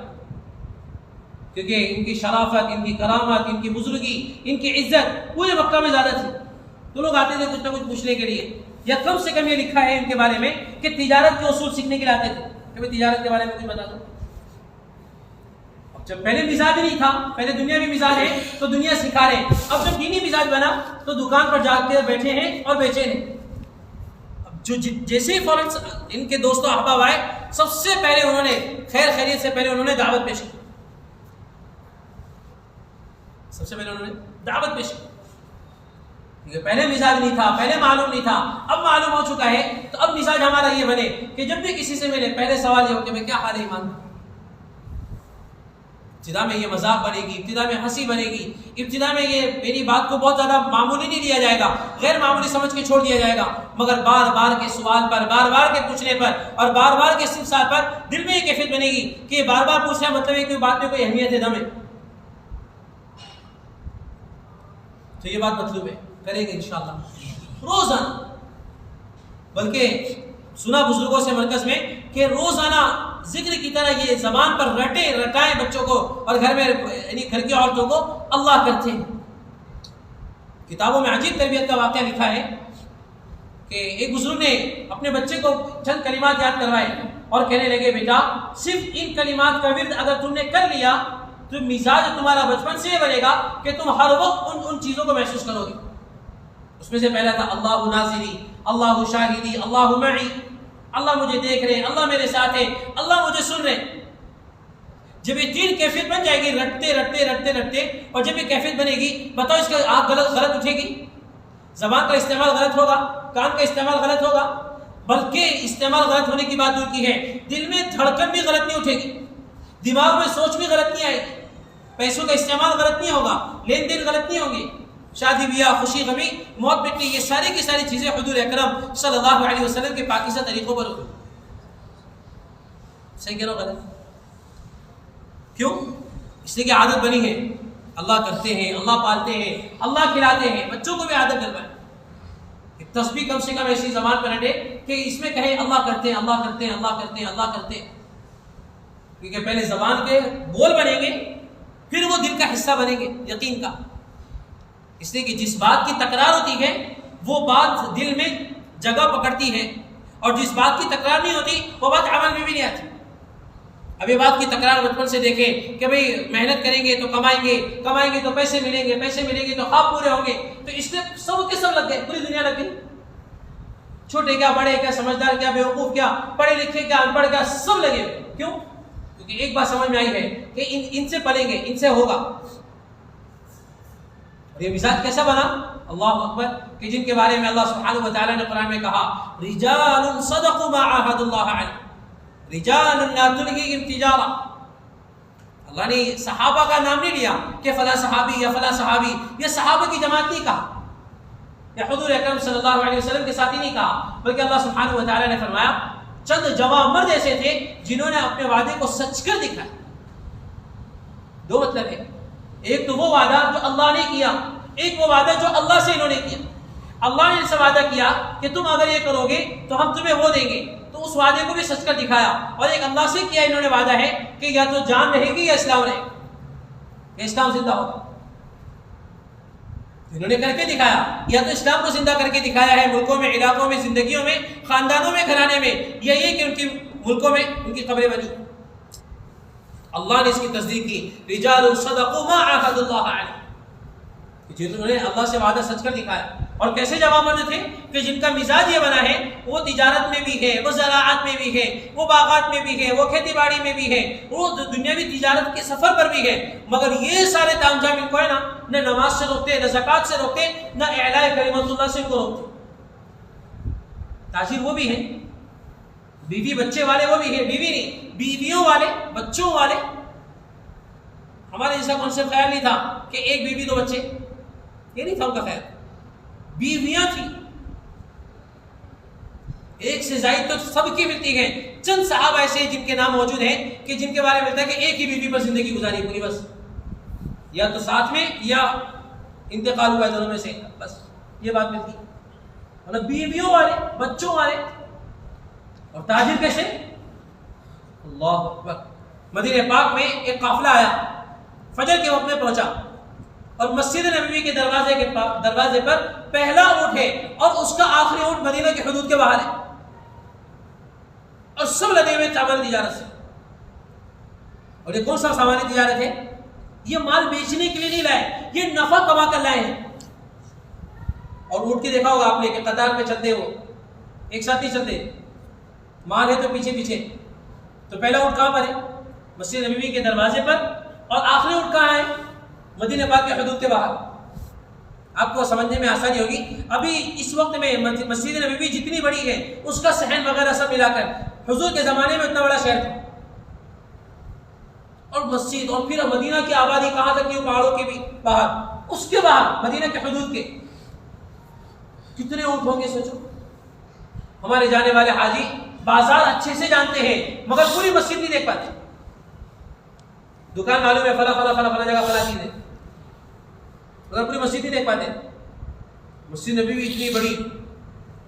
क्योंकि इनकी शराफत, इनकी करामत, इनकी बुजुर्गी, इनकी इज्जत पूरे मक्का में ज़्यादा थी, तो लोग आते थे कुछ ना कुछ पूछने के लिए। या कम से कम ये लिखा है इनके बारे में कि तिजारत के उसूल सीखने के लिए आते थे कि भाई तिजारत के बारे में कुछ बता दो। जब पहले मिजाज नहीं था, पहले दुनियावी मिजाज है तो दुनिया सिखा रहे, अब जब दीनी मिजाज बना तो दुकान पर जाकर बैठे हैं और बेचे हैं। अब जो जैसे ही फौरन इनके दोस्तों अहबाब आए, सबसे पहले उन्होंने खैर खैरियत से पहले उन्होंने दावत पेश की, सबसे पहले उन्होंने दावत पेश की। पहले मिजाज नहीं था, पहले मालूम नहीं था, अब मालूम हो चुका है, तो अब मिजाज हमारा ये बने कि जब भी किसी से मिले पहले सवाल ये हो कि भाई क्या हाल है ईमान। इब्तिदा में ये मजाक बनेगी, इब्तिदा में हंसी बनेगी, इब्तिदा में ये मेरी बात को बहुत ज्यादा मामूली नहीं लिया जाएगा, गैर मामूली समझ के छोड़ दिया जाएगा, मगर बार बार के सवाल पर, बार बार के पूछने पर और बार बार के इस्तिफसार पर दिल में ये कैफियत बनेगी कि बार बार पूछना मतलब है कि बात में कोई अहमियत है, दम है। तो ये बात मतलूब है, करेंगे इंशाअल्लाह रोजाना। बल्कि सुना बुजुर्गों से मरकज में कि रोजाना जिक्र की तरह ये जबान पर रटाएं बच्चों को और घर में यानी घर की औरतों को अल्लाह करते हैं। किताबों में अजीब तरबियत का वाक़या लिखा है कि एक बुजुर्ग ने अपने बच्चे को चंद कलिमात याद करवाए और कहने लगे, बेटा सिर्फ इन कलिमात का विर्द अगर तुमने कर लिया तो मिजाज तुम्हारा बचपन से बनेगा कि तुम हर वक्त उन चीजों को महसूस करोगे। उसमें से पहला था अल्लाहु नाज़िरी, अल्लाहु शाहिदी, अल्लाहु मई, अल्लाह मुझे देख रहे हैं, अल्लाह मेरे साथ है, अल्लाह मुझे सुन रहे हैं। जब ये तीन कैफियत बन जाएगी रटते रटते रटते रटते, और जब ये कैफियत बनेगी, बताओ इसका आँख गलत उठेगी, जबान का इस्तेमाल गलत होगा, कान का इस्तेमाल गलत होगा, बल्कि इस्तेमाल गलत होने की बात दूर की है, दिल में धड़कन भी गलत नहीं उठेगी, दिमाग में सोच भी गलत नहीं आएगी, पैसों का इस्तेमाल गलत नहीं होगा, लेन देन गलत नहीं होंगे, शादी ब्याह खुशी गमी मौत मिटनी, ये सारी की सारी चीजें हुजूर अकरम सल्लल्लाहु अलैहि वसल्लम के पाकीज़ा तरीकों पर होगी। सही कह रहा हूं गलत? क्यों? इसलिए कि आदत बनी है, अल्लाह करते हैं, अल्लाह पालते हैं, अल्लाह खिलाते हैं, बच्चों को भी आदत डलवाएं। एक तस्बीह कम से कम ऐसी ज़बान पर रटे कि इसमें कहें अल्लाह करते हैं, अल्लाह करते हैं, अल्लाह करते हैं, अल्लाह करते हैं। क्योंकि पहले ज़बान के बोल बनेंगे, फिर वो दिल का हिस्सा बनेंगे यकीन का। इसलिए कि जिस बात की तकरार होती है वो बात दिल में जगह पकड़ती है, और जिस बात की तकरार नहीं होती वो बात अमल में भी नहीं आती। अब ये बात की तकरार बचपन से देखें कि भाई मेहनत करेंगे तो कमाएंगे, कमाएंगे तो पैसे मिलेंगे, पैसे मिलेंगे तो ख्वाब पूरे होंगे, तो इसलिए सब के सब लग गए, पूरी दुनिया लग गई। छोटे क्या, बड़े क्या, समझदार क्या, बेवकूफ क्या, पढ़े लिखे क्या, अनपढ़ क्या, सब लगे। क्यों? क्योंकि एक बात समझ में आई है कि इनसे पढ़ेंगे, इनसे होगा। और ये मिजाज कैसा बना? अल्लाह अकबर, कि जिनके बारे में अल्लाह सुब्हानहु व तआला ने कुरान में कहा, रिजालुन सदक़ू मा आहदुल्लाह अलैहि, रिजालुन ला तुल्हिहिम तिजारा। अल्लाह ने सहाबा का नाम नहीं लिया कि फला सहाबी या फला सहाबी, ये सहाबा की जमात नहीं कहा, या हुजूर अकरम सल्लल्लाहु अलैहि वसल्लम के साथ ही नहीं कहा, बल्कि अल्लाह सुब्हानहु व तआला ने फरमाया चंद जवान मर्द ऐसे थे जिन्होंने अपने वादे को सच कर दिखाया। दो मतलब है, एक तो वो वादा जो अल्लाह ने किया, एक वो वादा जो अल्लाह से इन्होंने किया। अल्लाह ने इनसे वादा किया कि तुम अगर ये करोगे तो हम तुम्हें वो देंगे, तो उस वादे को भी सच कर दिखाया। और एक अल्लाह से किया इन्होंने वादा है कि या तो जान रहेगी या इस्लाम रहेगा, इस्लाम जिंदा होगा। इन्होंने करके दिखाया, या तो इस्लाम को जिंदा करके दिखाया है मुल्कों में, इलाकों में, जिंदगियों में, खानदानों में, घराने में, या ये कि उनकी मुल्कों में उनकी कब्रें बनी। अल्लाह ने इसकी तस्दीक की, रिजालुन सदक़ू मा आहदुल्लाह अलैहि, जिन्होंने अल्लाह से वादा सच कर दिखाया। और कैसे जवाब मर्द थे कि जिनका मिजाज ये बना है, वो तिजारत में भी है, वो ज़राअत में भी है, वो बागात में भी है, वो खेती बाड़ी में भी है, वो दुनियावी तिजारत के सफर पर भी है, मगर ये सारे तामझाम इनको है ना, न नमाज से रोकते, न ज़कात से रोकते, न इलाए कलिमतुल्लाह से इनको रोकते। ताजिर वो भी है, बीवी बच्चे वाले वो भी है, बीवी नहीं, बीवियों वाले, बच्चों वाले। हमारे जैसा कॉन्सेप्ट ख्याल नहीं था कि एक बीवी दो बच्चे, ये नहीं था उनका ख्याल, बीवियां थी, एक से ज्यादा तो सबकी मिलती है। चंद साहब ऐसे जिनके नाम मौजूद हैं कि जिनके बारे में मिलता है कि एक ही बीवी पर जिंदगी गुजारी पूरी, बस, या तो साथ में या इंतकाल हुआ है, दोनों में से, बस ये बात मिलती। मतलब बीवियों वाले, बच्चों वाले। और ताजिर कैसे? अल्लाह अकबर। मदीने पाक में एक काफिला आया, फजर के वक्त में पहुंचा और मस्जिद नबवी के दरवाजे पर पहला ऊंट है और उसका आखिरी ऊंट मदीना के हुदूद के बाहर है, और सब लदे हुए सामान तिजारत से। और ये कौन सा सामान तिजारत है? ये माल बेचने के लिए नहीं लाए, ये नफा कमा कर लाए हैं। और ऊंट के देखा होगा आपने कि कतार पे चलते, वो एक साथ नहीं चलते, माल है तो पीछे पीछे। तो पहला ऊंट कहां पर है? मस्जिद नबवी के दरवाजे पर, और आखिरी ऊंट कहां है? मदीना पाक के हुदूद के बाहर। आपको समझने में आसानी होगी। अभी इस वक्त में मस्जिद नबवी जितनी बड़ी है, उसका सहन वगैरह सब मिलाकर हुजूर के जमाने में इतना बड़ा शहर था, और मस्जिद, और फिर मदीना की आबादी कहां तक की? पहाड़ों के भी बाहर, उसके बाहर मदीना के हुदूद के कितने ऊंट होंगे सोचो। हमारे जाने वाले हाजी बाजार अच्छे से जानते हैं, मगर पूरी मस्जिद नहीं देख पाते। दुकान मालूम है, फला फला फला फला जगह फला चीज है, मगर पूरी मस्जिद नहीं देख पाते। मस्जिद नबी भी इतनी बड़ी,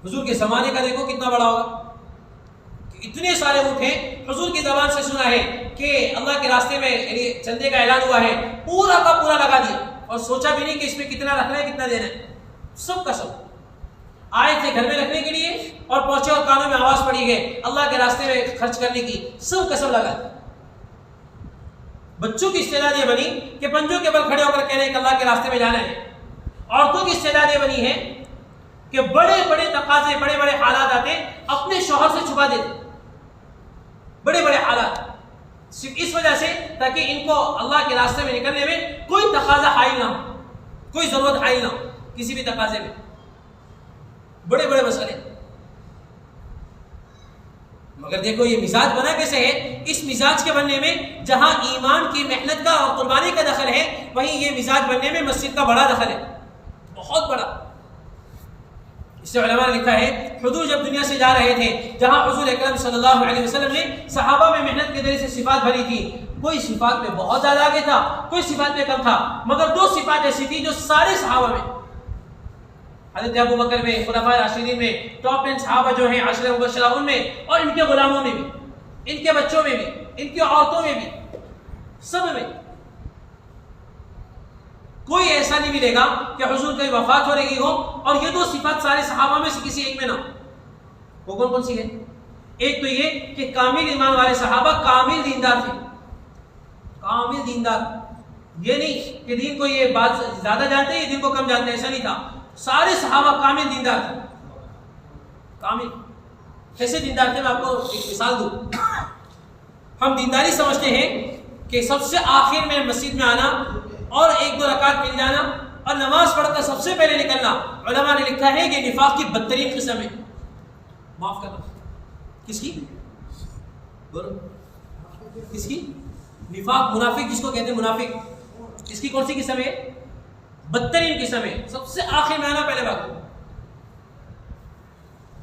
हुजूर के जमाने का देखो कितना बड़ा होगा, इतने सारे ऊँट हैं। हुजूर की जबान से सुना है कि अल्लाह के रास्ते में यानी चंदे का ऐलान हुआ है, पूरा का पूरा लगा दिया, और सोचा भी नहीं कि इसमें कितना रखना है, कितना देना है। सब का सब आए थे घर में रखने के लिए, और पहुंचे और कानों में आवाज पड़ी है अल्लाह के रास्ते में खर्च करने की, सब कसम लगा। बच्चों की इस्तेदाद ये बनी कि पंजों के बल खड़े होकर कह रहे हैं कि अल्लाह के रास्ते में जाना है। औरतों की इस्तेदाद ये बनी है कि बड़े बड़े तकाजे, बड़े बड़े हालात आते, अपने शौहर से छुपा देते, बड़े बड़े हालात, सिर्फ इस वजह से ताकि इनको अल्लाह के रास्ते में निकलने में कोई तकाजा हाइल ना हो, कोई जरूरत हाइल ना हो किसी भी तकाजे में। बड़े बड़े मसले। मगर देखो ये मिजाज बना कैसे है? इस मिजाज के बनने में जहां ईमान की मेहनत का और कुर्बानी का दखल है, वहीं ये मिजाज बनने में मस्जिद का बड़ा दखल है, बहुत बड़ा। इससे उलमा ने लिखा है, हुजूर जब दुनिया से जा रहे थे, जहां हुजूर अकरम सल्लल्लाहु अलैहि वसल्लम ने सहाबा में मेहनत के जरिए से सिफात भरी थी, कोई सिफात में बहुत ज्यादा आगे था, कोई सिफात में कम था, मगर दो सिफात ऐसी थी जो सारे सहाबा में, हज़रत अबू बकर में, खुलफाए राशिदीन में, टॉप 10 सहाबा जो हैं आशिरे मुबश्शरा उनमें, और इनके गुलामों में भी, इनके बच्चों में भी, इनकी औरतों में भी, सब में कोई ऐसा नहीं मिलेगा कि हुजूर की वफात हो रही हो और ये दो सिफात सारे सहाबा में से किसी एक में ना हो। वो कौन कौन सी है? एक तो ये कि कामिल ईमान वाले सहाबा कामिल दीनदार थे, कामिल दीनदार। ये नहीं कि दीन को ये बात ज्यादा जानते हैं, दीन को कम जानते हैं, ऐसा नहीं था। सारे सहाबा कामिल दीनदार थे। कामिल कैसे दीनदार थे? मैं आपको एक मिसाल दूं। हम दीनदारी समझते हैं कि सबसे आखिर में मस्जिद में आना और एक दो रकात मिल जाना, और नमाज पढ़कर सबसे पहले निकलना, उलमा ने लिखा है कि निफाक की बदतरीन किस्म है। माफ करना, किसकी बोलो, किसकी? निफाक, मुनाफिक जिसको कहते हैं मुनाफिक, इसकी कौन सी किस्म है? बदतरीन किस्म है, सबसे आखिर में आना, पहले बात।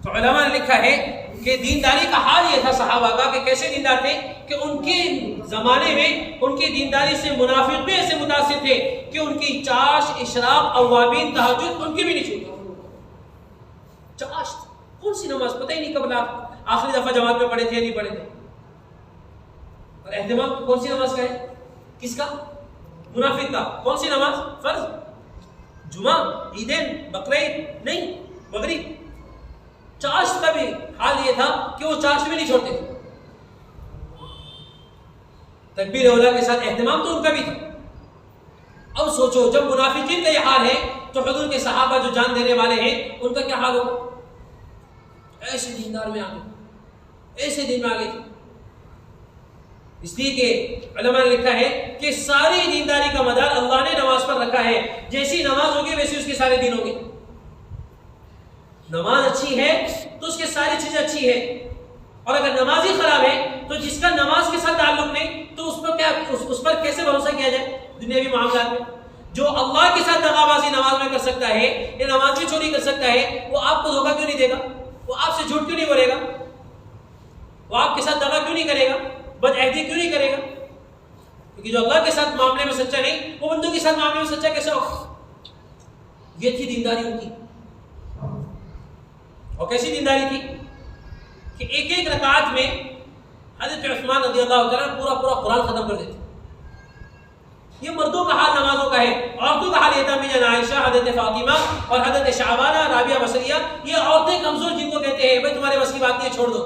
तो उलमा ने लिखा है कि दीनदारी का हाल ये था सहाबा का कि कैसे दीनदार थे कि उनके जमाने में उनकी दीनदारी से मुनाफिक भी ऐसे मुतासिर थे कि उनकी चाश, इशराक, अवाबीन, तहज्जुद उनकी भी नहीं छूटी। चाश कौन सी नमाज, पता ही नहीं कब आखिरी दफा जमात में पढ़े थे या नहीं पढ़े थे। और एहतिमाम कौन सी नमाज का है? किसका? मुनाफिक का। कौन सी नमाज? फर्ज, जुमा, ईदेन, बकरीद नहीं, मगरिब। चाश का भी हाल ये था कि वो चाश भी नहीं छोड़ते थे। तकबीर औला के साथ एहतिमाम तो उनका भी था। अब सोचो जब मुनाफिकीन का ये हाल है तो हुजूर के सहाबा जो जान देने वाले हैं उनका क्या हाल होगा? ऐसे दीनदार में आ गए, ऐसे दिन में आ गए। इसलिए कि उलमा ने लिखा है कि सारी दीनदारी का मदार अल्लाह ने नमाज पर रखा है। जैसी नमाज होगी वैसे उसके सारे दिन होंगे। नमाज अच्छी है तो उसके सारी चीजें अच्छी है, और अगर नमाज ही खराब है तो जिसका नमाज के साथ ताल्लुक नहीं तो उस पर क्या, उस पर कैसे भरोसा किया जाए दुनियावी मामलात में? जो अल्लाह के साथ दगाबाजी नमाज में कर सकता है या नमाज भी चोरी कर सकता है, वो आपको धोखा क्यों नहीं देगा? वो आपसे झूठ क्यों नहीं बोलेगा? वो आपके साथ दगा क्यों नहीं करेगा? बदअहदी क्यों नहीं करेगा? क्योंकि जो अल्लाह के साथ मामले में सच्चा नहीं, वो बंदों के साथ मामले में सच्चा कैसे होगा? ये थी दीनदारी उनकी। और कैसी दीनदारी थी कि एक एक रकात में हज़रत उस्मान रज़ियल्लाहु अन्हु पूरा पूरा कुरान खत्म कर देते। ये मर्दों का हाल नमाजों का है। औरतों का हाल ये था, मिजान आयशा, हज़रत फातिमा और हज़रत शाबाना, राबिया बसरिया, ये औरतें कमजोर जिनको कहते हैं भाई तुम्हारे बस की बात नहीं, छोड़ दो,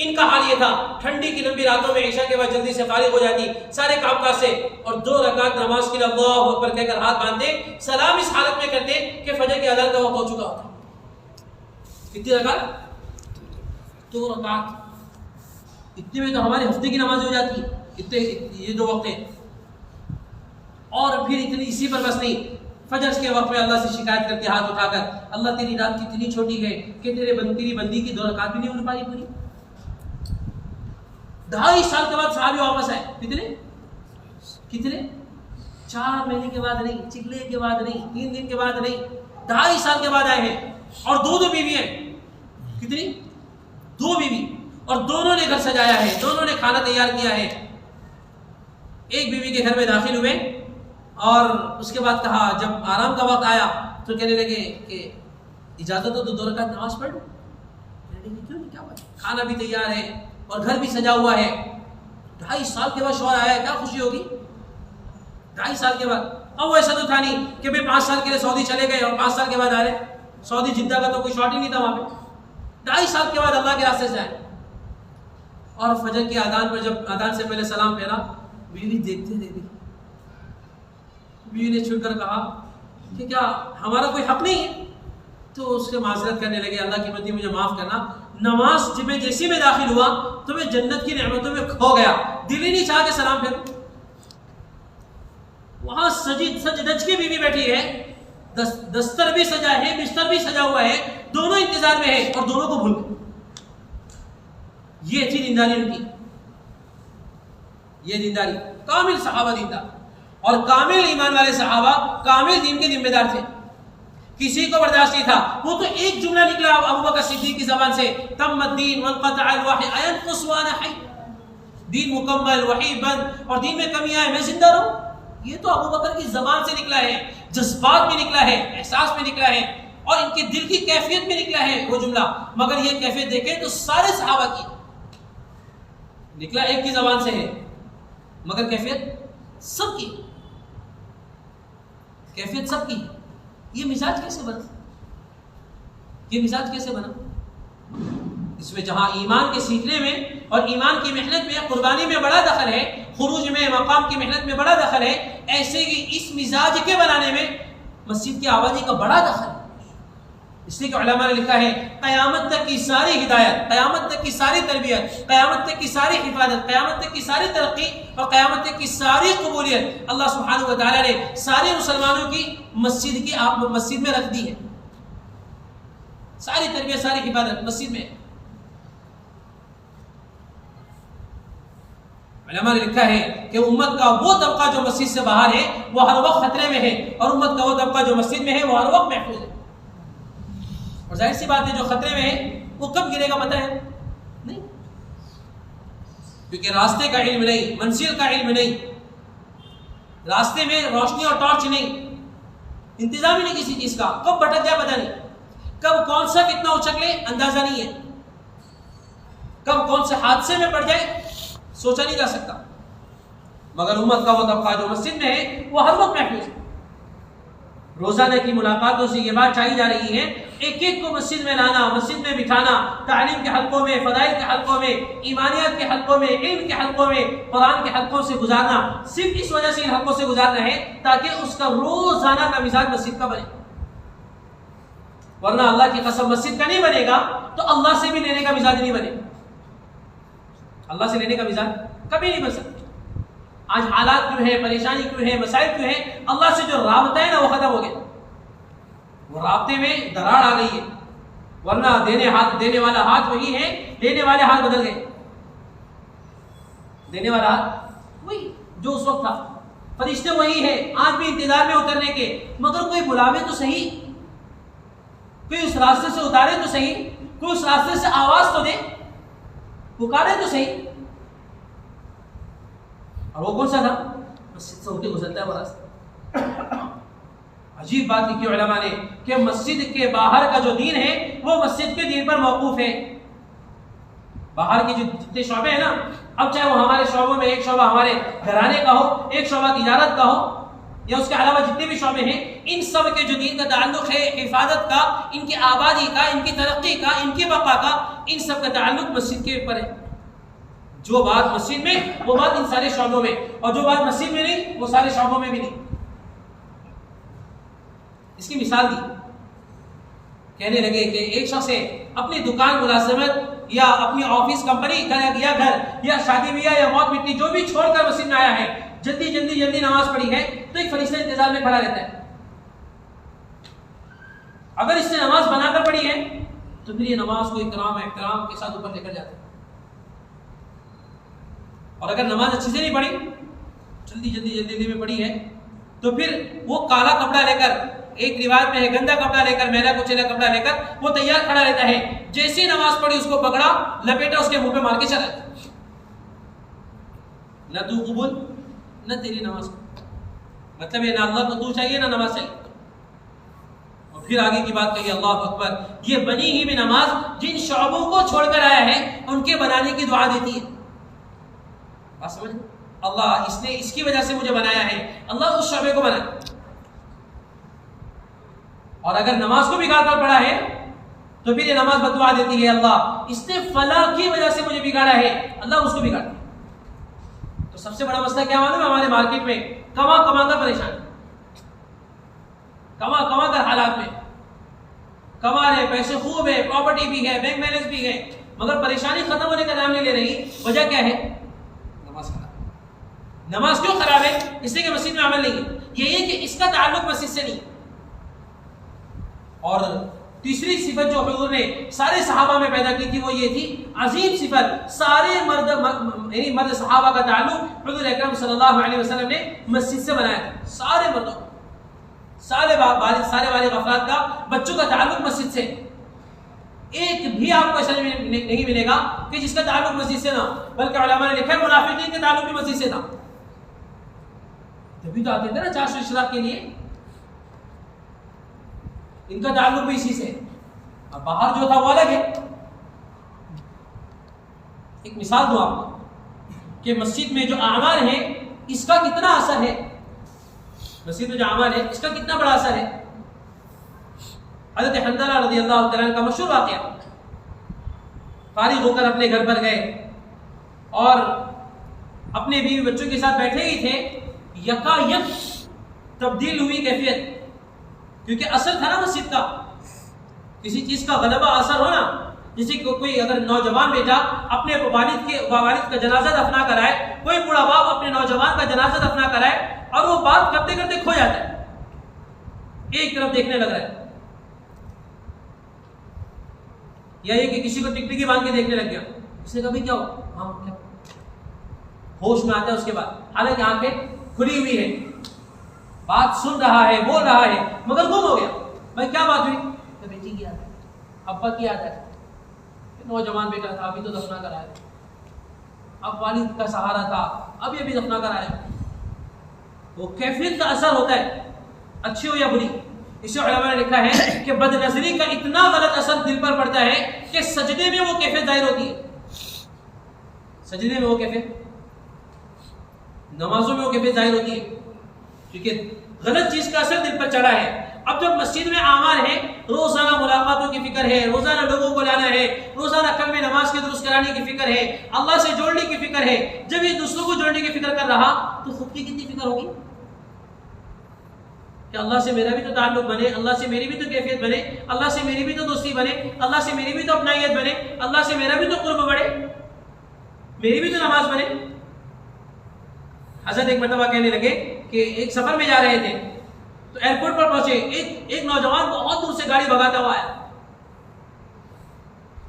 इनका हाल ये था। ठंडी की लंबी रातों में ईशा के बाद जल्दी से फारिग हो जाती सारे कामकाज से, और 2 रकात नमाज के लिए अल्लाहु अकबर कहकर हाथ बांधते, सलाम इस हालत में करते कि फजर की अज़ान का वक्त हो चुका होता। कितनी रकात? 2 रकात। इतने में तो हमारे हफ्ते की नमाज हो जाती है, इतने ये 2 वक्त है। और फिर इतनी, इसी पर बस नहीं, फजर के वक्त में अल्लाह से शिकायत करके हाथ उठाकर, अल्लाह तेरी रात कितनी छोटी है कि तेरी बंदी की 2 रकात भी नहीं हो पाई पूरी। 2.5 साल के बाद साहबी वापस आए। कितने 4 महीने के बाद नहीं, चिल्ले के बाद नहीं, 3 दिन के बाद नहीं, 2.5 साल के बाद आए हैं। और 2 बीवी हैं। कितनी? 2 बीवी, और दोनों ने घर सजाया है, दोनों ने खाना तैयार किया है। एक बीवी के घर में दाखिल हुए और उसके बाद कहा, जब आराम का वक्त आया तो कहने लगे कि इजाजत हो तो 2 रकात नमाज पढ़। क्यों नहीं, क्या बात? खाना भी तैयार है और घर भी सजा हुआ है। 2.5 साल के बाद शौहर आया, क्या खुशी होगी? 2.5 साल के बाद। अब वो ऐसा तो था नहीं कि भाई 5 साल के लिए सऊदी चले गए और 5 साल के बाद आ रहे। सऊदी जिद्दा का तो कोई शॉट ही नहीं था वहां पे। 2.5 साल के बाद अल्लाह के रास्ते से आए, और फजर की अजान पर जब अजान से पहले सलाम फेरा, बीवी देखते रह गई। बीवी ने छुड़कर कहा कि क्या हमारा कोई हक नहीं है? तो उसके माजरत करने लगे, अल्लाह की बंदी मुझे माफ करना, नमाज में जैसी में दाखिल हुआ तो मैं जन्नत की नेमतों में खो गया, दिल ही नहीं चाह के सलाम फेरूं। वहां सज धज के बीवी बैठी है, दस्तर भी सजा है, बिस्तर भी सजा हुआ है, दोनों इंतजार में है और दोनों को भूल गए। ये थी दीनदारी उनकी। ये दीनदारी, कामिल सहाबा दीनदार, और कामिल ईमान वाले सहाबा कामिल दीन के जिम्मेदार थे। किसी को बर्दाश्त नहीं था। वो तो एक जुमला निकला अबू बकर सिद्दीक की जबान से, तम्मद्दीन वन्क़तअल वही अयनक़ुस व अना हय्य, दीन मुकम्मल, वही बंद और दीन में कमी आए मैं जिंदा रहूं। ये तो अबू बकर की जबान से निकला है, जज्बात में निकला है, एहसास में निकला है, और इनके दिल की कैफियत में निकला है वो जुमला। मगर ये कैफियत देखें तो सारे सहाबा की निकला, एक की जबान से है, मगर कैफियत सबकी, कैफियत सबकी। ये मिजाज कैसे बना? ये मिजाज कैसे बना? इसमें जहां ईमान के सीखने में और ईमान की मेहनत में, कुर्बानी में बड़ा दखल है, खुरूज में, मकाम की मेहनत में बड़ा दखल है, ऐसे ही इस मिजाज के बनाने में मस्जिद की आबादी का बड़ा दखल है। इसलिए कि उलमा ने लिखा है क़यामत तक की सारी हिदायत, क़यामत तक की सारी तरबियत, क़यामत तक की सारी हिफाजत, क़यामत तक की सारी तरक्की और क़यामत तक की सारी कबूलियत अल्लाह सुब्हानहू व तआला ने सारे मुसलमानों की मस्जिद में रख दी है। सारी तरबियत, सारी हिफाजत मस्जिद में। उलमा ने लिखा है कि उम्मत का वो तबका जो मस्जिद से बाहर है वो हर वक्त खतरे में है, और उम्मत का वो तबका जो मस्जिद में है वो हर वक्त महफूज है। और जाहिर सी बात है जो खतरे में है वो कब गिरेगा पता है नहीं, क्योंकि रास्ते का इल्म नहीं, मंजिल का इल्म नहीं, रास्ते में रोशनी और टॉर्च नहीं, इंतजाम ही नहीं किसी चीज का, कब भटक जाए पता नहीं, कब कौन सा कितना उछले अंदाजा नहीं है, कब कौन से हादसे में पड़ जाए सोचा नहीं जा सकता। मगर उम्मत का वो तबका जो मस्जिद में है वो हर वक्त महफूज है। रोजाना की मुलाकातों से ये बात चाहिए जा रही है, एक एक को मस्जिद में लाना, मस्जिद में बिठाना, तालीम के हलकों में, फदाइल के हलकों में, ईमानियत के हलकों में, इल्म के हलकों में, कुरान के हलकों से गुजारना, सिर्फ इस वजह से इन हलकों से गुजारना है ताकि उसका रोजाना का मिजाज मस्जिद का बने। वरना अल्लाह की कसम मस्जिद का नहीं बनेगा तो अल्लाह से भी लेने का मिजाज नहीं बनेगा। अल्लाह से लेने का मिजाज कभी नहीं बन सकता। आज हालात क्यों है, परेशानी क्यों है, मसाइल क्यों है, अल्लाह से जो राबता है ना वो खत्म हो गया, वो राबते में दरार आ गई है। वरना देने वाला हाथ वही है, लेने वाले हाथ बदल गए। देने वाला हाथ वही जो उस वक्त था, फरिश्ते वही है, आज भी इंतजार में उतरने के, मगर कोई बुलावे तो सही, कोई उस रास्ते से उतारे तो सही, कोई उस रास्ते से आवाज तो दे, पुकारे तो सही। और वो कौन सा था? मस्जिद से होके गुजरता है वो रास्ता। अजीब बात लिखी उलमा ने कि मस्जिद के बाहर का जो दीन है वो मस्जिद के दीन पर मौकूफ है। बाहर के जो जितने शोबे हैं ना, अब चाहे वो हमारे शोबों में एक शोबा हमारे घराने का हो, एक शोबा तिजारत का हो, या उसके अलावा जितने भी शोबे हैं, इन सब के जो दीन का ताल्लुक है, हिफाजत का, इनकी आबादी का, इनकी तरक्की का, इनकी बका का, इन सब का ताल्लुक मस्जिद के ऊपर है। जो बात मस्जिद में वो बात इन सारे शोबों में, और जो बात मस्जिद में नहीं वो सारे शोबों में भी नहीं। इसकी मिसाल दी, कहने लगे कि एक शख्स है अपनी दुकान, मुलाजमत या अपनी ऑफिस, कंपनी या घर या शादी ब्याह या मौत मिट्टी जो भी छोड़कर मस्जिद में आया है, जल्दी नमाज पढ़ी है, तो एक फरिश्ता इंतजार में खड़ा रहता है। अगर इसने नमाज बनाकर पढ़ी है तो फिर ये नमाज को इकराम एहतराम के साथ ऊपर लेकर जाता है। और अगर नमाज अच्छी से नहीं पढ़ी, जल्दी में पढ़ी है, तो फिर वो काला कपड़ा लेकर, एक रिवाज में है गंदा कपड़ा लेकर, मैला कुचैला कपड़ा लेकर वो तैयार खड़ा रहता है। जैसे ही नमाज पढ़ी उसको पकड़ा, लपेटा, उसके मुंह पे मार के चला। न तू कबूल न तेरी नमाज, मतलब ये ना अल्लाह को तू चाहिए ना नमाज चाहिए। और फिर आगे की बात कही, अल्लाह अकबर, ये बनी ही भी नमाज जिन शौबों को छोड़कर आया है उनके बनाने की दुआ देती है। बात समझ, अल्लाह इसने इसकी वजह से मुझे बनाया है, अल्लाह उस शौबे को बनाया। और अगर नमाज को बिगाड़ कर पढ़ा है तो फिर ये नमाज बददुआ देती है, अल्लाह इसने फला की वजह से मुझे बिगाड़ा है, अल्लाह उसको बिगाड़ दिया। तो सबसे बड़ा मसला क्या मालूम है हमारे मार्केट में? कमा कर परेशान, कमा कर हालात में कमा रहे, पैसे खूब है, प्रॉपर्टी भी है, बैंक बैलेंस भी है, मगर परेशानी खत्म होने का नाम नहीं ले रही। वजह क्या है? नमाज खराब। नमाज क्यों खराब है? इसलिए कि मस्जिद में अमल नहीं है। यही है कि इसका ताल्लुक मस्जिद से नहीं। और तीसरी सिफत जो हुजूर ने सारे सहाबा में पैदा की थी वो ये थी, अजीम सिफत, सारे मर्द सहाबा का ताल्लुक हुजूर अकरम सल्लल्लाहु अलैहि वसल्लम ने मस्जिद से बनाया था। सारे मर्दों, सारे बालिग अफराद का, बच्चों का ताल्लुक मस्जिद से। एक भी आपको ऐसा नहीं मिलेगा कि जिसका ताल्लुक मस्जिद से ना, बल्कि उलमा ने लिखा है मुनाफिकीन का ताल्लुक भी मस्जिद से था। तभी तो आते थे ना चाशो इशराक के लिए, इनका ताल्लुक भी इसी से। अब बाहर जो था वो अलग है। एक मिसाल दूं आपको कि मस्जिद में जो आमाल है इसका कितना असर है, मस्जिद में जो आमाल है इसका कितना बड़ा असर है। हज़रत हंज़ला रज़ियल्लाहु तआला का मशहूर वाक़या, फारिग होकर अपने घर पर गए और अपने बीवी बच्चों के साथ बैठे ही थे, यकायक तब्दील हुई कैफियत, क्योंकि असर था ना मस्जिद का। किसी चीज का गलबा असर हो ना, जैसे कोई अगर नौजवान बेटा अपने वालिद का जनाजा दफना कराए, कोई बूढ़ा बाप अपने नौजवान का जनाजा दफना कराए और वो बात करते करते खो जाता है, एक तरफ देखने लग रहा है, या ये कि किसी को टिकटिकी बांध के देखने लग गया, इसने कभी क्या हो, हाँ क्या, होश में आता है उसके बाद, हालांकि आंखें खुली हुई है, बात सुन रहा है, बोल रहा है, मगर गुम हो गया। भाई क्या बात हुई? तो बेटी की याद है, अब्बा की याद है, नौजवान बेटा था अभी तो दफना कराया, अब वालिद का सहारा था अब ये भी दफना कराया। वो कैफियत का असर होता है, अच्छी हो या बुरी। इसे उलमा ने लिखा है कि बदनजरी का इतना गलत असर दिल पर पड़ता है कि सजदे में वो कैफियत जाहिर होती है, सजदे में वो कैफियत, नमाजों में वो कैफियत जाहिर होती है, क्योंकि गलत चीज का असर दिल पर चढ़ा है। अब जब मस्जिद में आमार है, रोजाना मुलाकातों की फिक्र है, रोजाना लोगों को लाना है, रोजाना कम में नमाज के दुरुस्त कराने की फिक्र है, अल्लाह से जोड़ने की फिक्र है, जब ये दूसरों को जोड़ने की फिक्र कर रहा तो खुद की कितनी फिक्र होगी कि अल्लाह से मेरा भी तो ताल्लुक बने, अल्लाह से मेरी भी तो कैफियत बने, अल्लाह से मेरी भी तो दोस्ती बने, अल्लाह से मेरी भी तो अपनाइयत बने, अल्लाह से मेरा भी तो कुर्ब बढ़े, मेरी भी तो नमाज बने। हजरत एक मरतबा कहने लगे कि एक सफर में जा रहे थे तो एयरपोर्ट पर पहुंचे, एक नौजवान बहुत दूर से गाड़ी भगाता हुआ आया,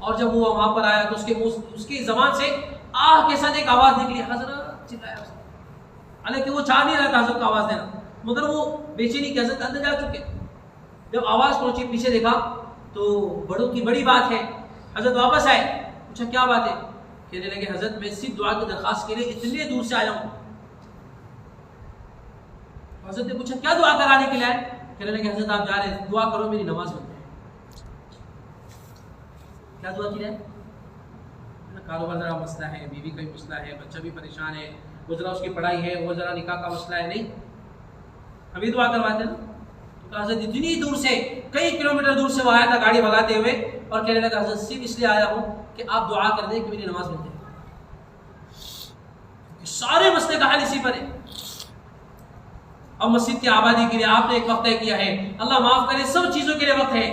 और जब वो वहां पर आया तो उसकी जबान से आह के साथ एक आवाज निकली, हजरत चिल्लाया उसने, हालांकि वो चाह नहीं रहा था हजरत को आवाज देना, मगर वो बेचैनी के हजरत अंदर जा चुके। जब आवाज पहुंची, पीछे देखा तो बड़ों की बड़ी बात है। हजरत वापस आए, पूछा क्या बात है? कहने लगे हजरत मैं सिर्फ दुआ की दरखास्त के लिए इतने दूर से आया हूं। हजरत ने पूछा क्या दुआ कराने के लिए आए? कहने लगे हजरत आप जा रहे हैं, दुआ करो मेरी नमाज बन जाए। क्या दुआ की जाए? कारोबार जरा मसला है, बीवी का भी मसला है, बच्चा भी परेशान है, वो जरा उसकी पढ़ाई है, वो जरा निकाह का मसला है, नहीं अभी दुआ करवाते ना। तो हजरत इतनी दूर से, कई किलोमीटर दूर से वो आया था गाड़ी भगाते हुए, और कहने लगा हजरत सिर्फ इसलिए आया हूं कि आप दुआ कर दें कि मेरी नमाज बन जाए। सारे मसले का हल इसी पर है। अब मस्जिद की आबादी के लिए आपने एक वक्त तय किया है, अल्लाह माफ करे, सब चीजों के लिए वक्त है,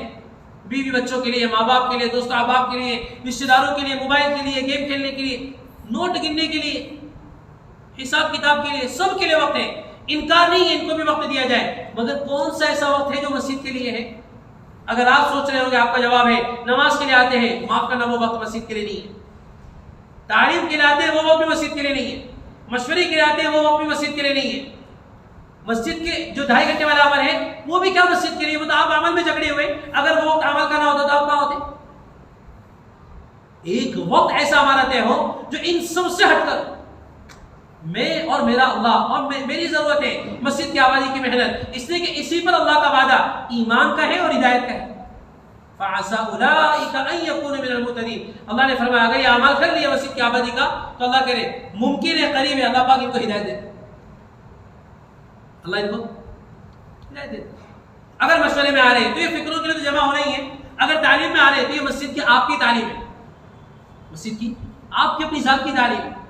बीवी बच्चों के लिए, माँ बाप के लिए, दोस्त अहबाब के लिए, रिश्तेदारों के लिए, मोबाइल के लिए, गेम खेलने के लिए, नोट गिनने के लिए, हिसाब किताब के लिए, सब के लिए वक्त है। इनकार नहीं है, इनको भी वक्त दिया जाए, मगर कौन सा ऐसा वक्त है जो मस्जिद के लिए है? अगर आप सोच रहे होंगे आपका जवाब है नमाज के लिए आते हैं, माफ करना वो वक्त मस्जिद के लिए नहीं है। तालीम के लिए आते हैं वो वक्त भी मस्जिद के लिए नहीं है। मशवरे के लिए आते हैं वो वक्त भी मस्जिद के लिए नहीं है। मस्जिद के जो 2.5 घंटे वाला अमल है वो भी क्या मस्जिद के लिए? वो तो आप अमल में झगड़े हुए, अगर वो वक्त अमल करना होता तो आप कहां होते? एक वक्त ऐसा हमारा तय हो जो इन सबसे हटकर मैं और मेरा अल्लाह और मेरी जरूरत है, मस्जिद की आबादी की मेहनत, इसलिए कि इसी पर अल्लाह का वादा ईमान का है और हिदायत का है। अल्लाह ने फरमाया अगर ये अमल कर लिया मस्जिद की आबादी का तो अल्लाह करे मुमकिन है, करीब है, अल्लाह पाक इनको हिदायत दे, अल्लाह इनको हिदायत दे। अगर मशवरे में आ रहे हैं तो ये फिक्रों के लिए तो जमा होना ही है, अगर तालीम में आ रहे हैं तो ये मस्जिद की आपकी तालीम है, मस्जिद की आपकी अपनी जात की तालीम है।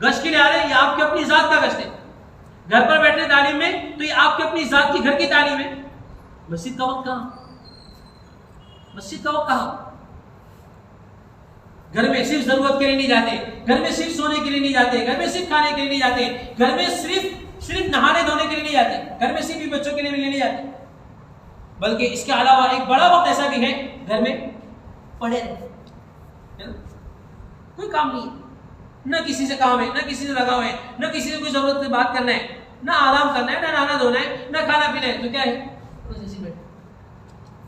गश्त के लिए आ रहे हैं, ये आपकी अपनी जात का गश्त है। घर पर बैठे तालीम में तो ये आपकी अपनी जात की घर की तालीम है। मस्जिद का वक्त कहां? मस्जिद का वक्त कहां? घर में सिर्फ जरूरत के लिए नहीं जाते, घर में सिर्फ सोने के लिए नहीं जाते, घर में सिर्फ खाने के लिए नहीं जाते, घर में सिर्फ नहाने धोने के लिए नहीं जाते, घर में सिर्फ बच्चों के लिए नहीं जाते, बल्कि इसके अलावा एक बड़ा वक्त ऐसा भी है घर में पड़े रहे, कोई काम नहीं है, न किसी से काम है, न किसी से लगाव है, न किसी से कोई जरूरत से बात करना है, न आराम करना है, न नहाना धोना है, न खाना पीना है, तो क्या है?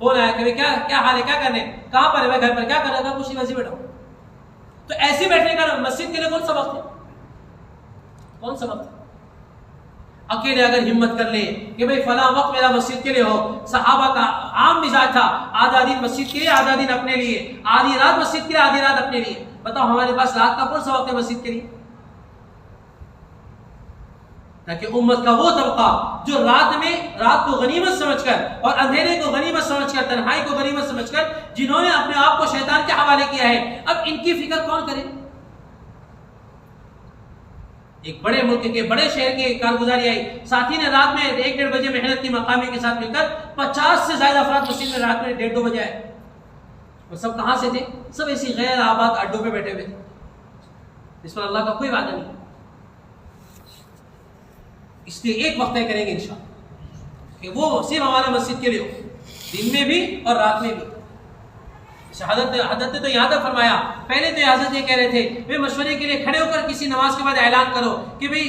फोन आया कि क्या क्या हाल है, क्या करने, कहां पर है भाई, घर पर क्या कर रहा था, कुछ नहीं, वैसे बैठा। तो ऐसे बैठने का मस्जिद के लिए कौन सा वक्त है? कौन सा वक्त? अकेले अगर हिम्मत कर ले कि भाई फला वक्त मेरा मस्जिद के लिए हो। सहाबा का आम मिजाज था, आधा दिन मस्जिद के लिए, आधा दिन अपने लिए, आधी रात मस्जिद के लिए, आधी रात अपने लिए। बताओ हमारे पास रात का कौन सा वक्त है मस्जिद के लिए? ताकि उम्मत का वो तबका जो रात को गनीमत समझकर और अंधेरे को गनीमत समझकर, तन्हाई को गनीमत समझकर, जिन्होंने अपने आप को शैतान के हवाले किया है, अब इनकी फिक्र कौन करे? एक बड़े मुल्क के बड़े शहर की कारगुजारी आई, साथी ने रात में 1-1:30 बजे मेहनत की मकामी के साथ मिलकर 50 से ज्यादा अफराद मस्जिद में रात में 1:30-2 बजे आए। और सब कहाँ से थे? सब ऐसी गैर आबाद अड्डों पे बैठे हुए थे, इस पर अल्लाह का कोई वादा नहीं। इसलिए एक वक्त तय करेंगे इंशाअल्लाह कि वो सिर्फ हमारा मस्जिद के लिए हो, दिन में भी और रात में भी। हज़रत ने तो यहाँ तक फरमाया, पहले तो हज़रत ये कह रहे थे वे मशवरे के लिए खड़े होकर किसी नमाज के बाद ऐलान करो कि भाई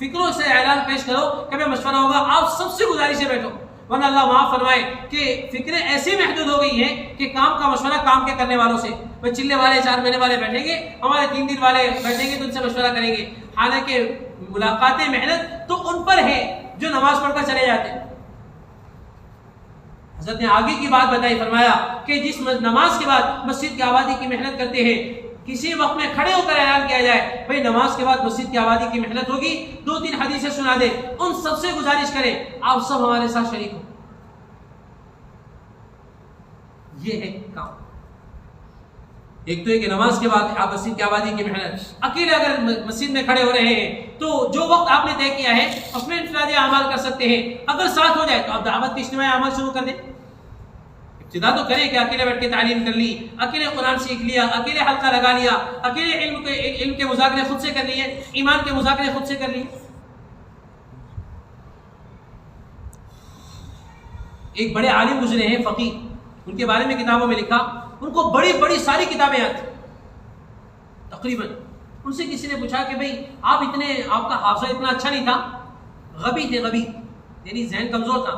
फिक्रों से ऐलान पेश करो कि भाई मशवरा होगा, आप सबसे गुजारिश से बैठो, वरना अल्लाह वहाँ फरमाए कि फिक्रें ऐसी महदूद हो गई हैं कि काम का मशवरा काम के करने वालों से, भाई चिल्ले वाले 4 महीने वाले बैठेंगे, हमारे 3 दिन वाले बैठेंगे तो उनसे मशवरा करेंगे। हालांकि मुलाकातें मेहनत तो उन पर है जो नमाज पढ़कर चले जाते हैं। हज़रत ने आगे की बात बताई, फरमाया कि जिस नमाज के बाद मस्जिद की आबादी की मेहनत करते हैं, किसी वक्त में खड़े होकर ऐलान किया जाए भाई नमाज के बाद मस्जिद की आबादी की मेहनत होगी, 2-3 हदीसें सुना दे, उन सबसे गुजारिश करें आप सब हमारे साथ शरीक हो। ये है काम। एक तो है कि नमाज के बाद आप मस्जिद की आबादी की मेहनत, अकेले अगर मस्जिद में खड़े हो रहे हैं तो जो वक्त आपने तय किया है उसमें इनफरादी अमाल कर सकते हैं। अगर साथ हो जाए तो आप दावत के इज्तिमाई अमाल शुरू कर दें। इब्तिदा तो करें कि अकेले बैठ के तालीम कर ली, अकेले कुरान सीख लिया, अकेले हल्का लगा लिया, अकेले इल्म के मुज़ाकरे खुद से कर लिए, ईमान के मुज़ाकरे खुद से कर लिए। एक बड़े आलिम गुजरे हैं फकीह, उनके बारे में किताबों में लिखा, उनको बड़ी बड़ी सारी किताबें आती तकरीबन। उनसे किसी ने पूछा कि भाई आप इतने, आपका हाफजा इतना अच्छा नहीं था, गबी थे, गबी यानी जहन कमजोर था,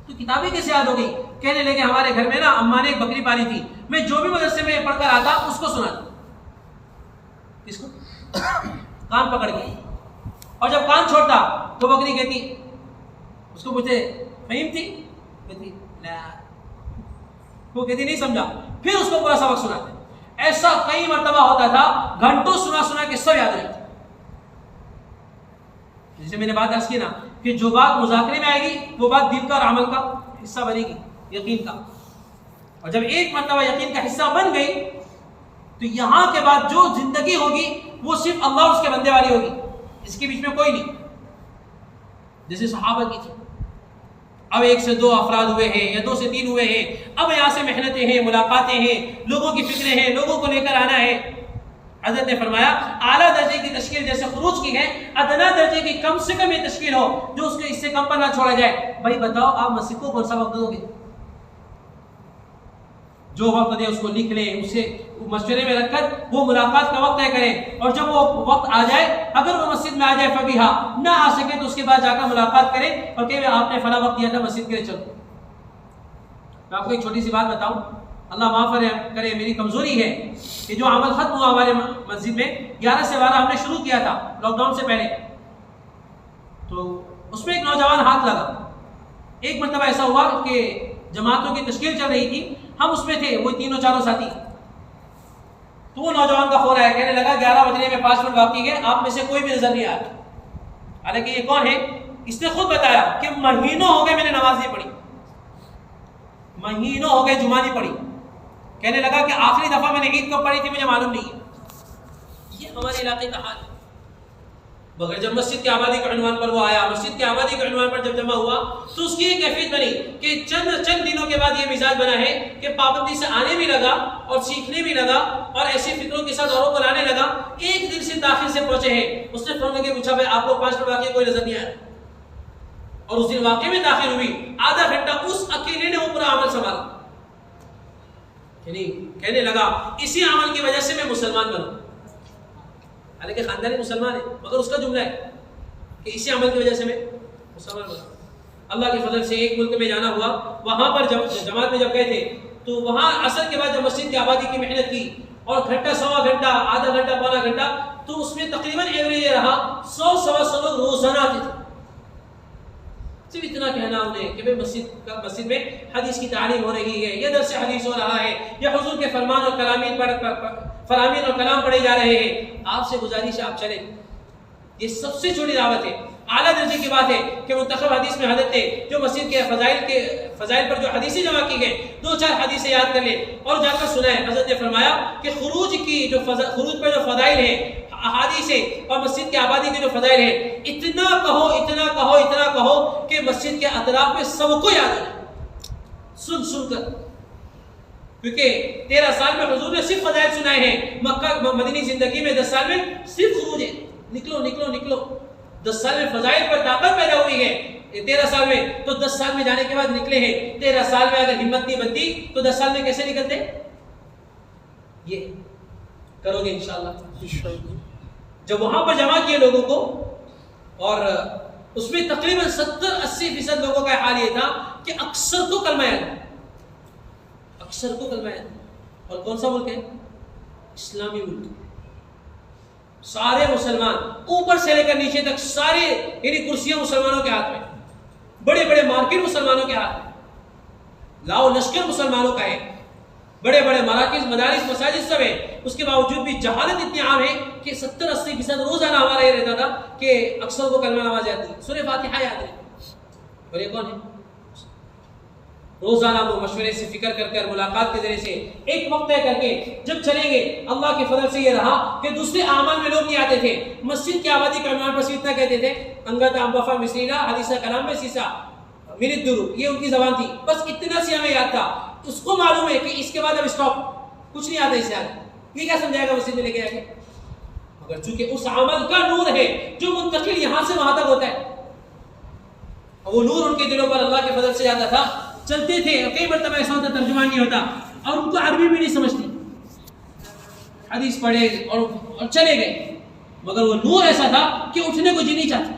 तो किताबें कैसे याद हो गई? कहने लगे हमारे घर में ना अम्मा ने एक बकरी पाली थी, मैं जो भी मदरसे में पढ़कर आता उसको सुनाता। किसको? कान पकड़ के, और जब कान छोड़ता तो बकरी कहती, उसको पूछते फहीम थी, कहती ना, वो कहती नहीं समझा, फिर उसको पूरा सबक सुनाते। ऐसा कई मर्तबा होता था, घंटों सुना सुना के सब याद रहता। जैसे मैंने बात अर्ज की ना कि जो बात मुज़ाकरे में आएगी वो बात दिल का और अमल का हिस्सा बनेगी, यकीन का। और जब एक मर्तबा यकीन का हिस्सा बन गई तो यहां के बाद जो जिंदगी होगी वो सिर्फ अल्लाह उसके बंदे वाली होगी, इसके बीच में कोई नहीं। जैसे सहाबा की थी, अब 1 से 2 अफराद हुए हैं या 2 से 3 हुए हैं, अब यहाँ से मेहनतें हैं, मुलाकातें हैं, लोगों की फिक्रें हैं, लोगों को लेकर आना है। हज़रत ने फरमाया आला दर्जे की तश्कील जैसे खुरूज की है, अदना दर्जे की कम से कम ये तश्कील हो जो उसके इससे कम पर ना छोड़ा जाए। भाई बताओ आप मस्जिद को कौन सा वक्त दोगे? जो वक्त दे उसको लिख लें, उसे मशवरे में रखकर वो मुलाकात का वक्त तय करें, और जब वो वक्त आ जाए, अगर वो मस्जिद में आ जाए फबीहा, ना आ सके तो उसके बाद जाकर मुलाकात करें और कहें आपने फला वक्त दिया था मस्जिद के लिए चलो। मैं आपको एक छोटी सी बात बताऊं, अल्लाह माफ करे, मेरी कमजोरी है कि जो अमल खत्म हुआ हमारे मस्जिद में 11 से 12 हमने शुरू किया था लॉकडाउन से पहले, तो उसमें एक नौजवान हाथ लगा। एक मरतबा ऐसा हुआ कि जमातों की तश्कील चल रही थी, हम उसमें थे, वो 3-4 साथी, तो वो नौजवान का फोन आया, कहने लगा 11 बजने में 5 मिनट बाकी है, आप में से कोई भी नजर नहीं आया। हालांकि ये कौन है? इसने खुद बताया कि महीनों हो गए मैंने नमाज नहीं पढ़ी, महीनों हो गए जुमा नहीं पढ़ी। कहने लगा कि आखिरी दफा मैंने ईद कब पढ़ी थी मुझे मालूम नहीं है। ये हमारे इलाके का हाल है। मगर जब मस्जिद की आबादी के उन्वान पर वो आया, मस्जिद की आबादी के उन्वान पर जब जमा हुआ तो उसकी एक कैफियत बनी कि चंद दिनों के बाद ये मिजाज बना है कि पाबंदी से आने भी लगा और सीखने भी लगा और ऐसे फिक्रों के साथ औरों को लाने लगा। एक दिन से दाखिल से पहुंचे हैं, उसने फोन करके पूछा भाई आप लोग 5 मिनट वाकई कोई नजर नहीं आया, और उस दिन वाकई में दाखिल हुई, आधा घंटा उस अकेले ने वो पूरा अमल संभाला। कहने लगा इसी अमल की वजह से मैं मुसलमान बनूं। हालांकि खानदानी मुसलमान है, मगर उसका जुमला है कि इसी अमल की वजह से मैं मुसलमान बना। अल्लाह के फजल से एक मुल्क में जाना हुआ, वहां पर जब जमात में जब गए थे तो वहां असर के बाद जब मस्जिद की आबादी की मेहनत की और घंटा, सवा घंटा, आधा घंटा, पौना घंटा, तो उसमें तकरीबन एवरेज ये रहा 100-125 लोग रोजाना आते थे। सिर्फ इतना कहना उन्हें कि भाई मस्जिद में हदीस की तालीम हो रही है, ये दर्स हदीस हो रहा है, या हुजूर के फरमान और फरामीन और कलाम पढ़े जा रहे हैं, आपसे गुजारिश है आप चले। ये सबसे छोटी दावत है। आला दर्जे की बात है कि मुंतखब हदीस में हजरत ने जो मस्जिद के फजाइल पर जो हदीसें जमा की गई, 2-4 हदीसें याद कर ले और जाकर सुनाए। हजरत ने फरमाया कि खुरूज पर जो फजाइल है, अहादीस है और मस्जिद की आबादी के जो फजाइल है, इतना कहो कि मस्जिद के अतराफ में सबको याद है, सुन कर। क्योंकि 13 साल में हुजूर ने सिर्फ फजाइल सुनाए हैं, मक्का मदनी जिंदगी में 10 साल में सिर्फ खुरूज है। निकलो 10 साल में फजाइल पर ताकत पैदा हुई है 13 साल में, तो 10 साल में जाने के बाद निकले हैं। 13 साल में अगर हिम्मत नहीं बनती तो 10 साल में कैसे निकलते? ये करोगे इंशाअल्लाह। जब वहां पर जमा किए लोगों को, और उसमें तकरीबन 70-80% लोगों का हाल ये था कि अक्सर को कलमा याद, और कौन सा मुल्क है? इस्लामी मुल्क। सारे मुसलमान ऊपर से लेकर नीचे तक सारे यानी कुर्सियां मुसलमानों के हाथ में, बड़े बड़े मार्केट मुसलमानों के हाथ में, लाओ लश्कर मुसलमानों का है, बड़े बड़े मराकिज मदारिस मसाजिद सब है। उसके बावजूद भी जहालत इतनी आम है कि 70-80% रोजाना हमारा ये रहता था कि अक्सर को कलमा नमाज आती है, सूरह फातिहा याद है। और ये कौन है? रोजाना वो मशवरे से फिक्र कर मुलाकात के जरिए से एक वक्त तय करके जब चलेंगे, अल्लाह के फजल से ये रहा कि दूसरे आमाल में लोग नहीं आते थे। मस्जिद की आबादी का अनुमान पर इतना कहते थे, अंगत अम्बफा मिसरीला हदीसा कलाम में सीसा मिनत दुरू, ये उनकी जबान थी। बस इतना सी हमें याद था। उसको मालूम है कि इसके बाद अब स्टॉप, कुछ नहीं आता इससे आगे। ये क्या समझाएगा मस्जिद में लेके आके? मगर चूंकि उस अमल का नूर है जो मुंतकिल यहां से वहां तक होता है, और वो नूर उनके दिलों पर अल्लाह के फजल से आता था। चलते थे, कई मरतबा ऐसा होता तर्जुमान नहीं होता और उनको अरबी भी नहीं समझती, हदीस पढ़े और चले गए, मगर वो नूर ऐसा था कि उठने को जी नहीं चाहते।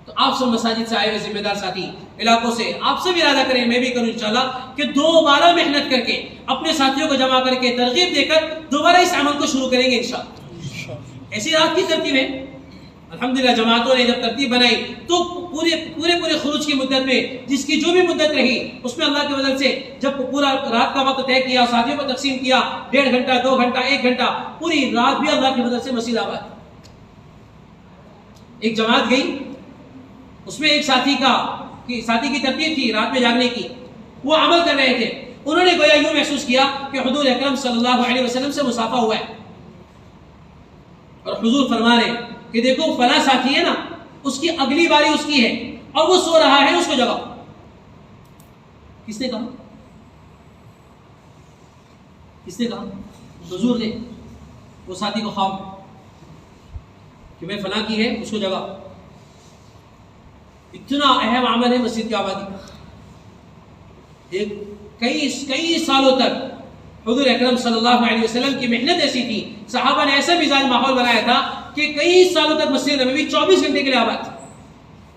तो आप सब मसाजिद से आए हुए जिम्मेदार साथी इलाकों से आप सब इरादा करें, मैं भी करूं इंशाल्लाह, कि दोबारा मेहनत करके अपने साथियों को जमा करके तरगीब देकर दोबारा इस अमल को शुरू करेंगे इंशाल्लाह। ऐसी रात की तरतीब है। अल्हम्दुलिल्लाह जमातों ने जब तरतीब बनाई तो पूरे खुरूज की मुद्दत में, जिसकी जो भी मुद्दत रही, उसमें अल्लाह की वजह से जब पूरा रात का वक्त तय किया, साथियों को तकसीम किया, 1.5 घंटा 2 घंटा 1 घंटा, पूरी रात भी अल्लाह की मदद से मस्जिद आबाद। एक जमात गई, उसमें एक साथी की तरतीब थी रात में जागने की, वो अमल कर रहे थे। उन्होंने गोया यूं महसूस किया कि हुजूर अकरम सल्लल्लाहु अलैहि वसल्लम से मुसाफा हुआ है, और हुजूर फरमा रहे कि देखो फला साथी है ना, उसकी अगली बारी उसकी है और वो सो रहा है, उसको जगाओ। किसने कहा? हुजूर ने वो साथी को ख्वाब कि मैं फला की है, उसको जगाओ। इतना अहम अमल है मस्जिद की आबादी। एक कई सालों तक हुजूर अकरम सल्लल्लाहु अलैहि वसल्लम की मेहनत ऐसी थी, सहाबा ने ऐसा मिजाज माहौल बनाया था कि कई सालों तक मस्जिद नबवी 24 घंटे के लिए आबाद थी।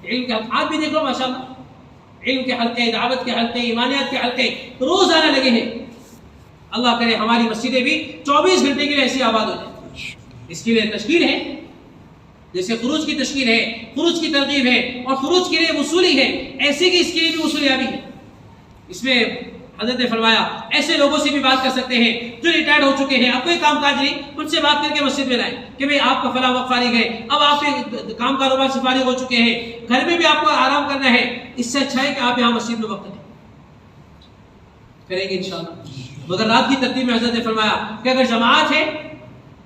इल्म के हल्क़ात भी देख लो माशाअल्लाह, इल्म के हल्के, दावत के हल्के, ईमानियत के हल्के रोजाना लगे हैं। अल्लाह करे हमारी मस्जिदें भी 24 घंटे के लिए ऐसी आबाद हो जाए। इसके लिए तश्कील है, जैसे खुरूज की तश्कील है, खुरूज की तरगीब है, और खुरूज के लिए वसूली है, ऐसे कि इसके लिए भी वसूलियाबी है। इसमें हज़रत ने फरमाया ऐसे लोगों से भी बात कर सकते हैं जो रिटायर्ड हो चुके हैं, अब कोई काम काज नहीं, उनसे बात करके मस्जिद में लाएं कि भाई आपका फला वक्त फारिग है, अब आपके काम कारोबार से फारिग हो चुके हैं, घर में भी आपको आराम करना है, इससे अच्छा है कि आप यहाँ मस्जिद में वक्त करेंगे इंशाअल्लाह। मगर रात की तरतीब में हज़रत ने फरमाया कि अगर जमात है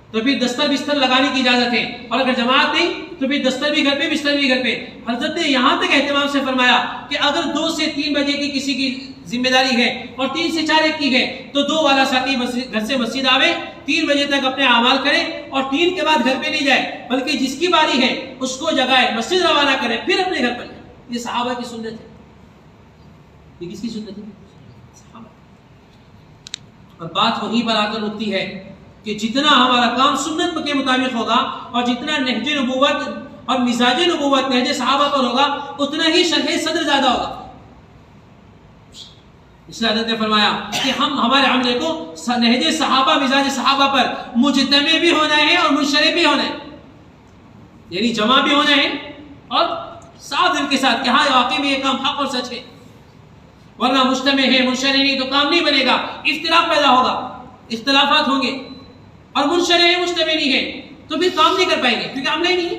तो फिर दस्तर बिस्तर लगाने की इजाजत है, और अगर जमात नहीं तो फिर दस्तर भी घर पे, बिस्तर भी घर पे। हज़रत ने यहाँ तक एहतमाम से फरमाया कि अगर 2 से 3 बजे की किसी की जिम्मेदारी है और 3 से 4 की है, तो 2 वाला साथी घर से मस्जिद आवे, 3 बजे तक अपने अमाल करे, और 3 के बाद घर पे नहीं जाए, बल्कि जिसकी बारी है उसको जगाए, मस्जिद रवाना करे, फिर अपने घर पर जाए। ये सहाबा की सुन्नत है। ये किसकी सुन्नत है? सहाबा। और बात वहीं पर आकर रुकती है कि जितना हमारा काम सुन्नत के मुताबिक होगा और जितना नहज नबूवत और मिजाज नबूवत नहज सहाबा पर होगा, उतना ही शरह सद्र ज्यादा होगा। इसलिए हज़रत ने फरमाया कि हम हमारे अमले को नहज सहाबा मिजाज सहाबा पर मुजतमे भी होना है और मुनशरिह भी होना है, यानी जमा भी होना है और साफ दिल के साथ कि हाँ वाकई में ये काम हक और सच है। वरना मुजतमे है मुनशरिह नहीं तो काम नहीं बनेगा, इख्तिलाफ पैदा होगा, इख्तिलाफात होंगे, और मुनशरिह है मुजतमे नहीं है तो फिर काम नहीं कर पाएंगे, क्योंकि अमला ही नहीं है।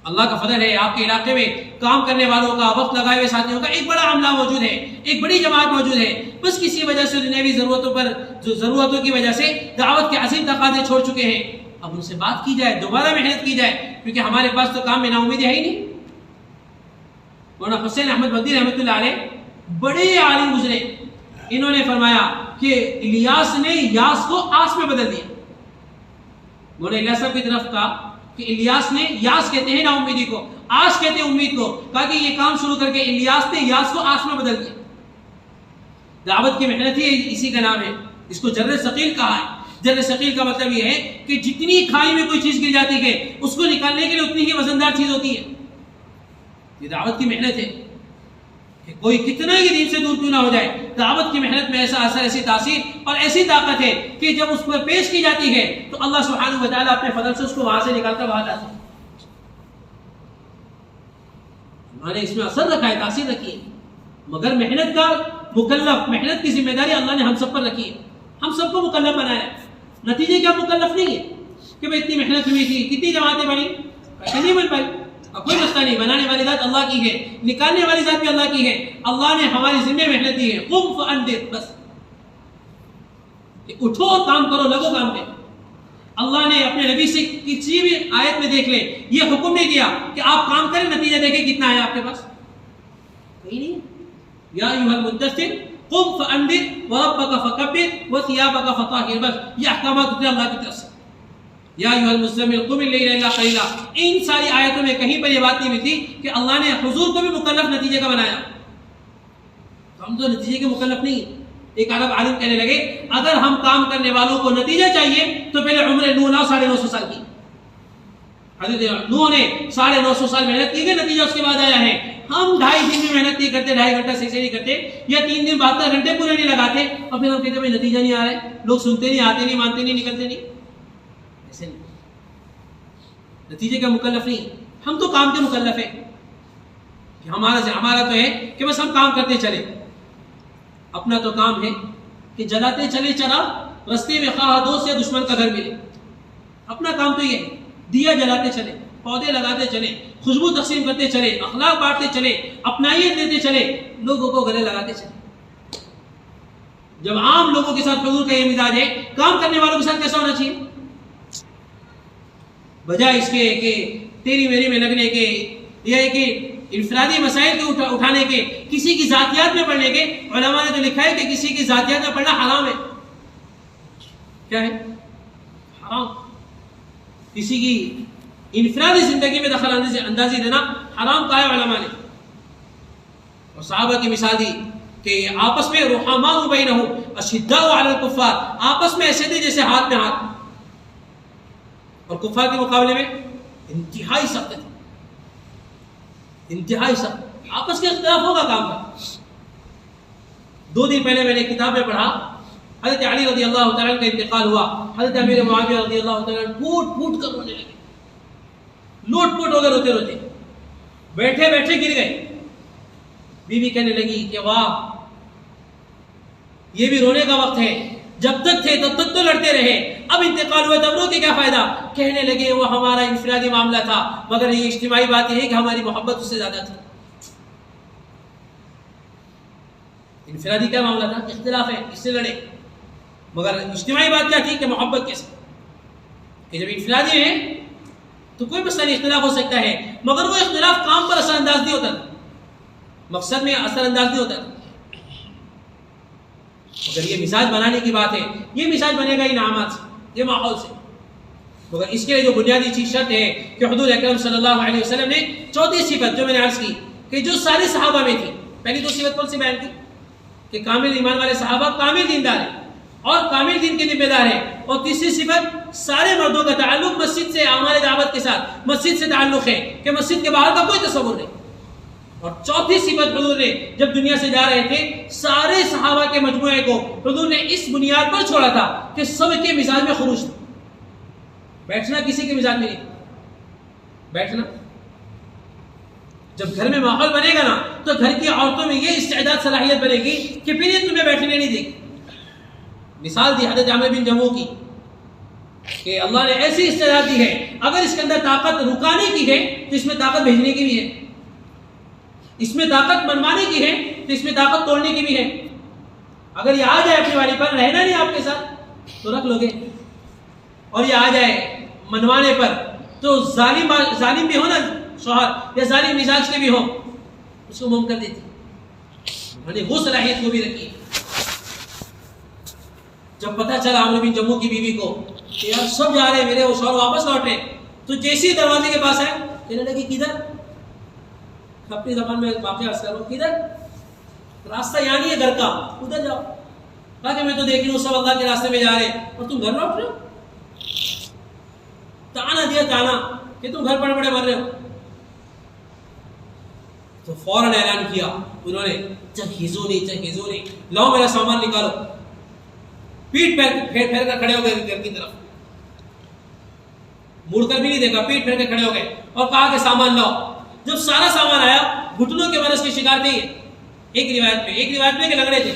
अल्लाह का फजल है, आपके इलाके में काम करने वालों का, वक्त लगाए हुए साथियों का एक बड़ा अमला मौजूद है, एक बड़ी जमात मौजूद है। बस किसी वजह से दुनियावी ज़रूरतों की वजह से दावत के असीम तकाज़े छोड़ चुके हैं। अब उनसे बात की जाए, दोबारा मेहनत की जाए, क्योंकि हमारे पास तो काम में नाउमीदी है ही नहीं। मौलाना हुसैन अहमद बद्री रहमतुल्लाह अलैह बड़े आलिम गुजरे, इन्होंने फरमाया कि इलियास ने यास को आस में बदल दिया। मौलाना इलियास साहब की तरफ कहा कि इलियास ने, यास कहते हैं नाउमीदी को, आस कहते हैं उम्मीद को, कहा कि ये काम शुरू करके इलियास ने यास को आस में बदल दिया। दावत की मेहनत ही इसी का नाम है, इसको जर्र सकील कहा है। जर्र सकील का मतलब ये है कि जितनी खाई में कोई चीज गिर जाती है उसको निकालने के लिए उतनी ही वजनदार चीज होती है। ये दावत की मेहनत है कि कोई कितना ही दिन से दूर क्यों ना हो जाए, दावत की मेहनत में ऐसा असर, ऐसी तासीर और ऐसी ताकत है कि जब उस पर पेश की जाती है तो अल्लाह सुब्हानहू व तआला अपने फजल से उसको वहां से निकालकर बाहर लाता है। उन्होंने इसमें असर रखा है, तासीर रखी है, मगर मेहनत का मुकल्लफ, मेहनत की जिम्मेदारी अल्लाह ने हम सब पर रखी है, हम सबको मुकल्लफ बनाया है। नतीजे क्या मुकल्लफ नहीं है कि भाई इतनी मेहनत हुई थी, कितनी जमातें बनी, कैसे नहीं बन पाई, कोई मसला नहीं। बनाने वाली जात अल्लाह की है, निकालने वाली जात भी अल्लाह की है। अल्लाह ने हमारी जिम्मे मेहनत दी है, कुम फअंदिर, बस उठो और काम करो, लगो काम पे। अल्लाह ने अपने नबी से किसी भी आयत में देख ले, ये हुक्म नहीं दिया कि आप काम करें, नतीजा देखें कितना है आपके पास, कहीं नहीं। या अय्युहल मुद्दस्सिर कुम फअंदिर व रब्बका फकब्बिर व सियाबका फताहिर, बस ये अहकामात उतरे अल्लाह की तरफ से। या अय्युहल मुज़्ज़मिल कुम अल-लैला इल्ला क़लीला, इन सारी आयतों में कहीं पर ये बात नहीं मिलती कि अल्लाह ने हुजूर को भी मुकल्लफ नतीजे का बनाया। तो हम तो नतीजे के मुकल्लफ नहीं। एक अरब आलिम कहने लगे, अगर हम काम करने वालों को नतीजा चाहिए तो पहले उम्र नूह 950 साल की। हज़रत नूह ने 950 साल मेहनत की, नतीजा उसके बाद आया है। हम 2.5 दिन में मेहनत नहीं करते, 2.5 घंटा सही से नहीं करते, या 3 दिन 72 घंटे पूरे नहीं लगाते, और फिर हम कहते भाई नतीजा नहीं आ रहा है, लोग सुनते नहीं, आते नहीं, मानते नहीं, निकलते नहीं। ऐसे नहीं, नतीजे का मुकल्लफ नहीं, हम तो काम के मुकल्लफ है। कि हमारा तो है कि बस हम काम करते चले। अपना तो काम है कि जलाते चले चरा, रस्ते में खा दोस्त या दुश्मन का घर मिले। अपना काम तो ये है, दिया जलाते चले, पौधे लगाते चले, खुशबू तकसीम करते चले, अखलाक बांटते चले, अपनाइयत देते चले, लोगों को गले लगाते चले। जब आम लोगों के साथ हुजूर का ये मिजाज है, काम करने वालों के साथ कैसा होना चाहिए? बजाय इसके कि तेरी मेरी में लगने के, यह कि इनफरादी मसाइल के उठाने के, किसी की जातियात में पढ़ने के। उलमा ने तो लिखा है कि किसी की जातियात में पढ़ना हराम है। क्या है? हराम। किसी की इनफरादी जिंदगी में दखल अंदाजी देना हराम कहा है उलमा ने। और सहाबा की मिसाल दी कि आपस में रुहमाउ बैनहुम अशिद्दाउ अलल कुफ्फार, आपस में ऐसे थे जैसे हाथ में हाथ, और कुफ्फार के मुकाबले में इंतहाई सख्त थे, इंतहाई सख्त। आपस के इख्तिलाफ होगा काम का। 2 दिन पहले मैंने किताब में पढ़ा, हज़रत अली रज़ी अल्लाह तआला का इंतकाल हुआ। हज़रत अमीर मुआविया रज़ी अल्लाह तआला फूट फूट कर रोने लगे, लोट-पोट हो गए रोते रोते, बैठे बैठे गिर गए। बीवी कहने लगी कि वाह, ये भी रोने का वक्त है, जब तक थे तब तक तो लड़ते रहे, अब इंतकाल हुआ तब रो के क्या फायदा। कहने लगे वो हमारा इंफरादी मामला था, मगर ये इज्तिमाई बात यह है कि हमारी मोहब्बत उससे ज्यादा थी। इंफरादी क्या मामला था? इख्तिलाफ है, इससे लड़े, मगर इज्तिमाई बात क्या थी कि मोहब्बत कैसे। कि जब इंफरादी है तो कोई मसला नहीं, इख्तिलाफ हो सकता है, मगर वो इख्तिलाफ काम पर असरअंदाज नहीं होता, मकसद में असरअंदाज नहीं होता। अगर ये मिजाज बनाने की बात है, ये मिजाज बनेगा इनामात से, ये माहौल से। मगर इसके लिए जो बुनियादी चीज शर्त है कि हुजूर अकरम सल्लल्लाहु अलैहि वसल्लम ने चौथी सिफत जो मैंने अर्ज की कि जो सारे सहाबा में थी, पहली 2 सिफत कौन सी बयान की कि कामिल ईमान वाले सहाबा कामिल दीनदार है और कामिल दीन के जिम्मेदार है, और तीसरी सिफत सारे मर्दों का ताल्लुक मस्जिद से, आमाल दावत के साथ मस्जिद से ताल्लुक है कि मस्जिद के बाहर का कोई तसव्वुर नहीं। और चौथी सिफत हुजूर ने जब दुनिया से जा रहे थे, सारे सहाबा के मजमुए को हुजूर ने इस बुनियाद पर छोड़ा था कि सबके मिजाज में खुरूज था। बैठना किसी के मिजाज में नहीं, बैठना जब घर में माहौल बनेगा ना, तो घर की औरतों में ये इस्तेदाद सलाहियत बनेगी कि फिर ये तुम्हें बैठने नहीं देगी। मिसाल दी हज़रत आमिर बिन जमू की, कि अल्लाह ने ऐसी इस्तेदाद दी है, अगर इसके अंदर ताकत रुकाने की है तो इसमें ताकत भेजने की भी है, इसमें ताकत मनवाने की है तो इसमें ताकत तोड़ने की भी है। अगर ये आ जाए अपनी वाली पर, रहना नहीं आपके साथ तो रख लोगे, और ये आ जाए मनवाने पर तो जालिम भी हो ना शौहर, या जालिम मिजाज के भी हो, उसको मुम कर देती। मैंने वो सलाहियत को भी रखी। जब पता चला आमर बिन जम्मू की बीवी को कि यार सब जा रहे हैं, मेरे वो शौहर वापस लौटे, तो जैसे ही दरवाजे के पास आए कहने लगे किधर, अपनी जबान में वापस अर्ज करो, किधर, रास्ता यहाँ नहीं है घर का, उधर जाओ। कहा कि मैं तो देख रही हूँ सब अल्लाह के रास्ते में जा रहे हैं और तुम घर लौट रहे हो। ताना दिया ताना कि तुम घर पड़े पड़े मर रहे हो। तो फौरन ऐलान किया उन्होंने, चहीजोनी लाओ मेरा सामान निकालो। पीठ फेर कर खड़े हो गए घर की तरफ, मुड़कर भी नहीं देखा, पीठ फेर कर खड़े हो गए और कहा कि सामान लाओ। जब सारा सामान आया, घुटनों के बरस के शिकार थे एक रिवायत में के लग रहे थे,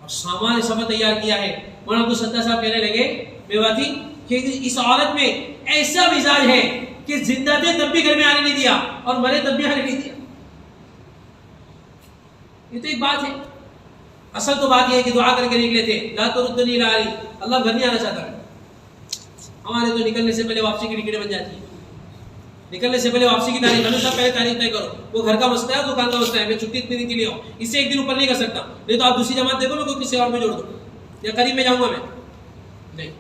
और सामान सब तैयार किया है। मौलाना अब्दुल सत्तार साहब कहने लगे बेवाती कि इस औरत में ऐसा मिजाज है कि जिंदा थे तब भी घर में आने नहीं दिया और मरे तब भी आने नहीं दिया। ये तो एक बात है। असल तो बात यह है कि दुआ करके निकले थे, ला तुरुद्दनी ला अली, अल्लाह घर नहीं आना चाहता। हमारे तो निकलने से पहले वापसी की टिकट बन जाती है, निकलने से पहले वापसी की तारीख, हमेशा पहले तारीख तय करो। वो घर का मसला है, दुकान का मसला है, मैं छुट्टी इतनी दिन के लिए हूँ, इससे एक दिन ऊपर नहीं कर सकता, नहीं तो आप दूसरी जमात देखो, मैं कोई किसी और में जोड़ दो या करीब में जाऊंगा मैं, नहीं।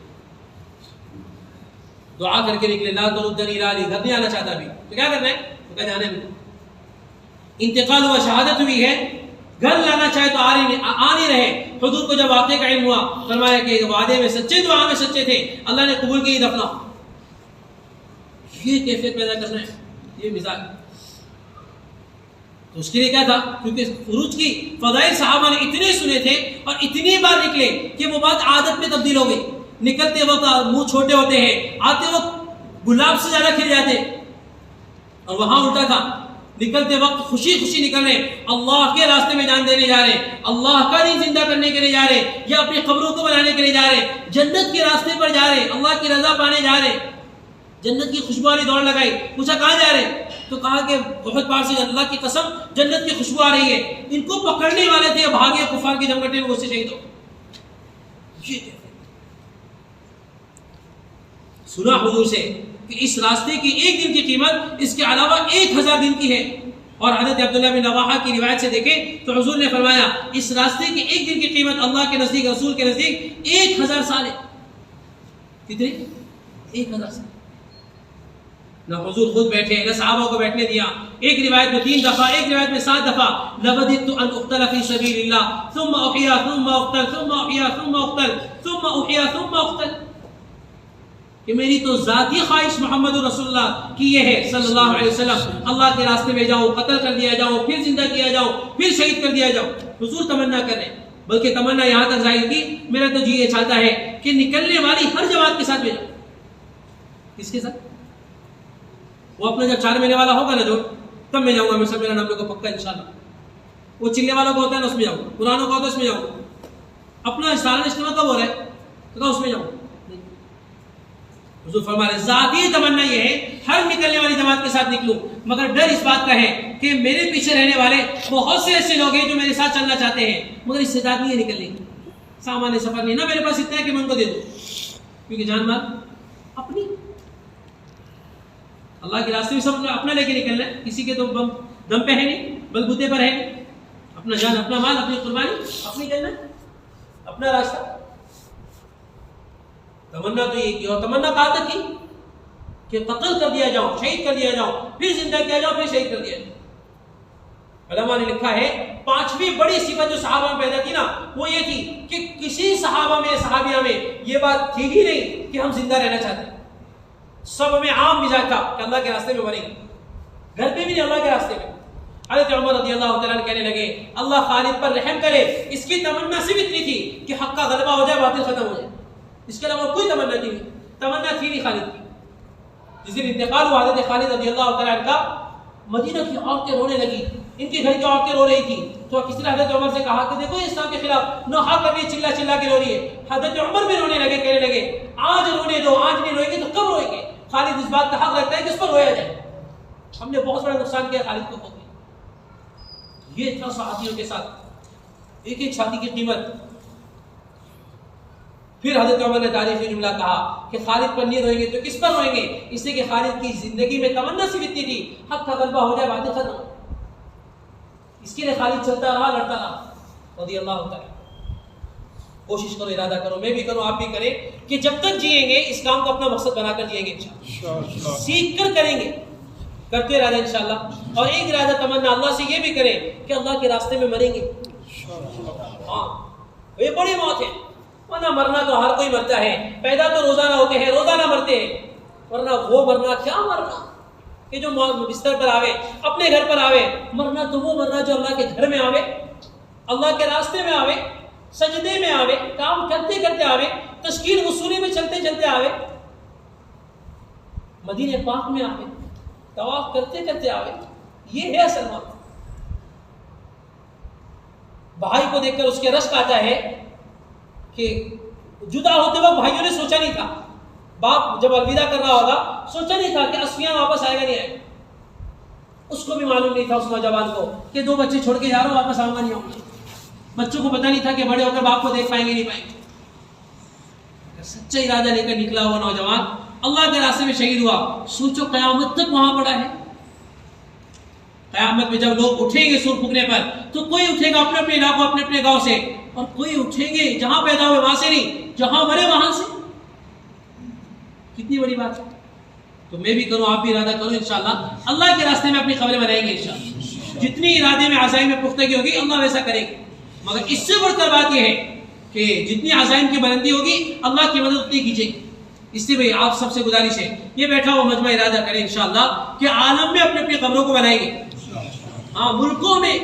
दुआ करके निकले, ला तुरुद्दनी ला अली, घर नहीं आना चाहता अभी, तो क्या करना है, तो क्या जाने में। इंतकाल हुआ, शहादत हुई है, घर लाना चाहे तो आ नहीं रहे। हुजूर को जब वाक़े का इल्म हुआ, फरमाया कि वादे में सच्चे, दुआ में सच्चे थे, अल्लाह ने कबूल की, दफना। ये कैफियत पैदा करना है, ये मिजाज। तो उसके लिए क्या था, क्योंकि खुरूज की फदाइल सहाबा ने इतने सुने थे और इतनी बार निकले कि वो बात आदत में तब्दील हो गई। निकलते वक्त मुंह छोटे होते हैं, आते वक्त गुलाब से ज्यादा खिल जाते, और वहां उल्टा था, निकलते वक्त खुशी खुशी निकल रहे, अल्लाह के रास्ते में जान देने जा रहे, अल्लाह का दिन जिंदा करने के लिए जा रहे, या अपनी कब्रों को बनाने के लिए जा रहे, जन्नत के रास्ते पर जा रहे, अल्लाह की रजा पाने जा रहे। जन्नत की खुशबू वाली दौड़ लगाई, पूछा कहाँ जा रहे, तो कहा कि बहुत बार से अल्लाह की कसम जन्नत की खुशबू आ रही है। इनको पकड़ने वाले थे, भागे कुफार की जमघटे में घुसे शहीद हो। सुना हुजूर से कि इस रास्ते की एक दिन की कीमत इसके अलावा 1000 दिन की है। और हज़रत अब्दुल्लाह बिन रवाहा की रिवायत से देखें तो हुजूर ने फरमाया इस रास्ते की एक दिन की कीमत अल्लाह के नजदीक, रसूल के नजदीक 1000 साल है। कितने? 1000 साल। ना हुजूर खुद बैठे, ना सहाबा को बैठने दिया। एक रिवायत में 3 दफा, एक रिवायत में 7 दफा, लबदितु अन उक़्तल फी सबीलिल्लाह सुम्मा उहिया सुम्मा उक़्तल सुम्मा उहिया सुम्मा उक़्तल सुम्मा उहिया सुम्मा उक़्तल, कि मेरी तो जाती ख्वाहिश मोहम्मद रसूलुल्लाह की ये है सल्लल्लाहु अलैहि वसल्लम, अल्लाह के रास्ते में जाऊं, कत्ल कर दिया जाऊं, फिर जिंदा किया जाऊं, फिर शहीद कर दिया जाऊं। हुजूर तमन्ना कर रहे, बल्कि तमन्ना यहाँ तक जाहिर की, मेरा तो जी ये चाहता है कि निकलने वाली हर जमात के साथ में जाऊं। किसके साथ? वो अपना जब 4 महीने वाला होगा ना जो, तब मैं जाऊंगा, मैं सब मेरा नाम लोगों को पक्का इंशाल्लाह। वो चिल्ले वालों का होता है ना, उसमें जाऊंगा, पुरानों का होता है उसमें जाऊंगा। अपना सालाना इज्तिमा कब हो रहा है तो उसमें जाऊंगा। हुजूर फरमा रहे जाती तमन्ना ये है हर निकलने वाली जमात के साथ निकलूं, मगर डर इस बात का है कि मेरे पीछे रहने वाले बहुत से ऐसे लोग हैं जो मेरे साथ चलना चाहते हैं, मगर इस्तेदाद नहीं है निकलने की, सामान्य सफर नहीं ना मेरे पास इतना है कि मैं उनको दे दूं, क्योंकि जान माल अपनी, अल्लाह के रास्ते में सब अपना लेके निकलना है, किसी के तो दम पे है नहीं, बलबूते पर है नहीं, अपना जान अपना माल अपनी कुर्बानी अपनी जन्नत अपना रास्ता। तमन्ना तो ये की, और तमन्ना कहाँ तक की कि कत्ल कर दिया जाओ, शहीद कर दिया जाओ, फिर जिंदा किया जाओ, फिर शहीद कर दिया जाओ। उलमा ने लिखा है 5वीं बड़ी सिफत जो सहाबा में पैदा की ना, वो ये थी कि किसी सहाबा में सहाबिया में ये बात थी ही नहीं कि हम जिंदा रहना चाहते, सब में आम मिजाज था कि अल्लाह के रास्ते में बनेंगे, घर पे भी नहीं अल्लाह के रास्ते में। हज़रत उमर रज़ियल्लाहु तआला कहने लगे अल्लाह खालिद पर रहम करे, इसकी तमन्ना सिर्फ इतनी थी कि हक का गलबा हो जाए, बातिल खत्म हो जाए, इसके अलावा कोई तमन्ना नहीं, तमन्ना थी नहीं खालिद की। जिस दिन इंतकाल हुआ हज़रत खालिद रज़ियल्लाहु तआला का, मदीना की औरतें रोने लगी इनके घर की औरतें रो रही थी, तो किसी ने हजरत उमर से कहा कि देखो इस्लाम के खिलाफ नौहा कर रही, चिल्ला चिल्ला के रो रही है। हजरत उमर भी रोने लगे, कहने लगे आज रोने दो, आज नहीं रोएंगे तो कब रोएंगे। खालिद इस बात का हक रखता है कि इस पर रोया जाए, हमने बहुत बड़ा नुकसान किया खालिद को। ये था सहाबियों के साथ एक एक छाती की कीमत। फिर हजरत उमर ने तारीफी जुमला कहा कि खालिद पर नहीं रोएंगे तो किस पर रोएंगे, इसलिए कि खालिद की जिंदगी में तमन्ना सिर्फ इतनी थी हक का गलबा हो जाए, बातें खत्म। इसके लिए खालिद चलता रहा, लड़ता रहा रज़ी अल्लाह ताला। कोशिश करो, इरादा करो, मैं भी करूं, आप भी करें कि जब तक जिएंगे इस्लाम को अपना मकसद बनाकर जिएंगे इंशाअल्लाह, सीख कर करेंगे, करते रहा इंशाअल्लाह। और एक इरादा तमन्ना अल्लाह से ये भी करें कि अल्लाह के रास्ते में मरेंगे। हाँ, ये बड़ी मौत है, वरना मरना तो हर कोई मरता है। पैदा तो रोजाना होते हैं, रोजाना मरते हैं, वरना वो मरना क्या मरना कि जो बिस्तर पर आवे, अपने घर पर आवे। मरना तो वो मरना जो अल्लाह के घर में आवे, अल्लाह के रास्ते में आवे, सजदे में आवे, काम करते करते आवे, तशकील वसूली में चलते चलते आवे, मदीने पाक में आवे, तवाफ करते करते आवे। ये है असल मौत। भाई को देखकर उसके रश्क आता है कि जुदा होते वक्त भाइयों ने सोचा नहीं था, बाप जब अलविदा कर रहा होगा सोचा नहीं था कि असफियान वापस आएगा नहीं आएगा। उसको भी मालूम नहीं था उस नौजवान को कि 2 बच्चे छोड़ के जा रहा हूं, वापस आऊंगा नहीं आऊंगा। बच्चों को पता नहीं था कि बड़े होकर बाप को देख पाएंगे नहीं पाएंगे। सच्चा इरादा लेकर निकला हुआ नौजवान अल्लाह के रास्ते में शहीद हुआ। सोचो कयामत तक वहां पड़ा है। कयामत में जब लोग उठेंगे सुर फूकने पर, तो कोई उठेगा अपने अपने इलाकों, अपने अपने गांव से, और कोई उठेंगे जहां पैदा हुए वहां से नहीं, जहां मरे वहां से। कितनी बड़ी बात है। तो मैं भी करूं, आप भी इरादा करो, इंशाअल्लाह अल्लाह के रास्ते में अपनी खबरें बनाएंगे इंशाअल्लाह। जितनी इरादे में आज़ाइम में पुख्तगी होगी अल्लाह वैसा करेगा। मगर इससे बढ़कर बात यह है कि जितनी आज़ाइम की बुलंदी होगी अल्लाह की मदद उतनी कीजिएगी। इसलिए भाई आप सबसे गुजारिश है, ये बैठा हुआ मजमा इरादा करें इंशाअल्लाह कि आलम में अपने अपनी कब्रों को बनाएंगे। हाँ, मुल्कों में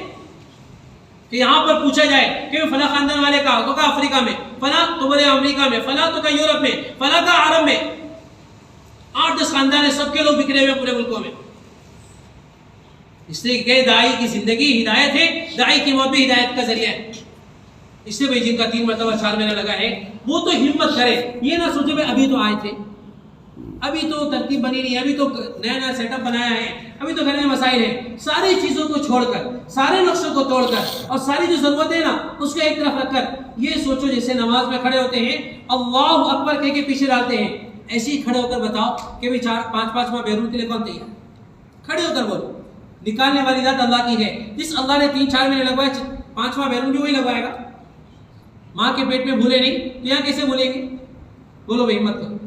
कि यहाँ पर पूछा जाए कि फला खानदान वाले का तो का अफ्रीका में, फला तो बोले अमेरिका में, फला तो का यूरोप में, फला का अरब में। 8-10 खानदान है, सबके लोग बिखरे हुए पूरे मुल्कों में। इसलिए कि दाई की जिंदगी हिदायत है, दाई की मौत भी हिदायत का जरिया है। इसलिए भाई जिनका 3 मरतबा 4 महीना लगा है वो तो हिम्मत करे, ये ना सोचे भाई अभी तो आए थे, अभी तो तरतीब बनी नहीं है, अभी तो नया नया सेटअप बनाया है, अभी तो घर में मसाइल है। सारी चीजों को छोड़कर, सारे नक्शों को तोड़कर और सारी जो जरूरत है ना उसको एक तरफ रखकर ये सोचो जैसे नमाज में खड़े होते हैं अल्लाहु अकबर कह के पीछे डालते हैं, ऐसे ही खड़े होकर बताओ कि भाई 4-5 माह बैरून के लिए कौन तैयार? खड़े होकर बोलो। निकालने वाली जात अल्लाह की है। जिस अल्लाह ने 3-4 महीने लगवाए, 5 माह बैरून भी वही लगवाएगा। माँ के पेट में भूले नहीं तो यहाँ कैसे भूलेंगे? बोलो भाई हिम्मत करो।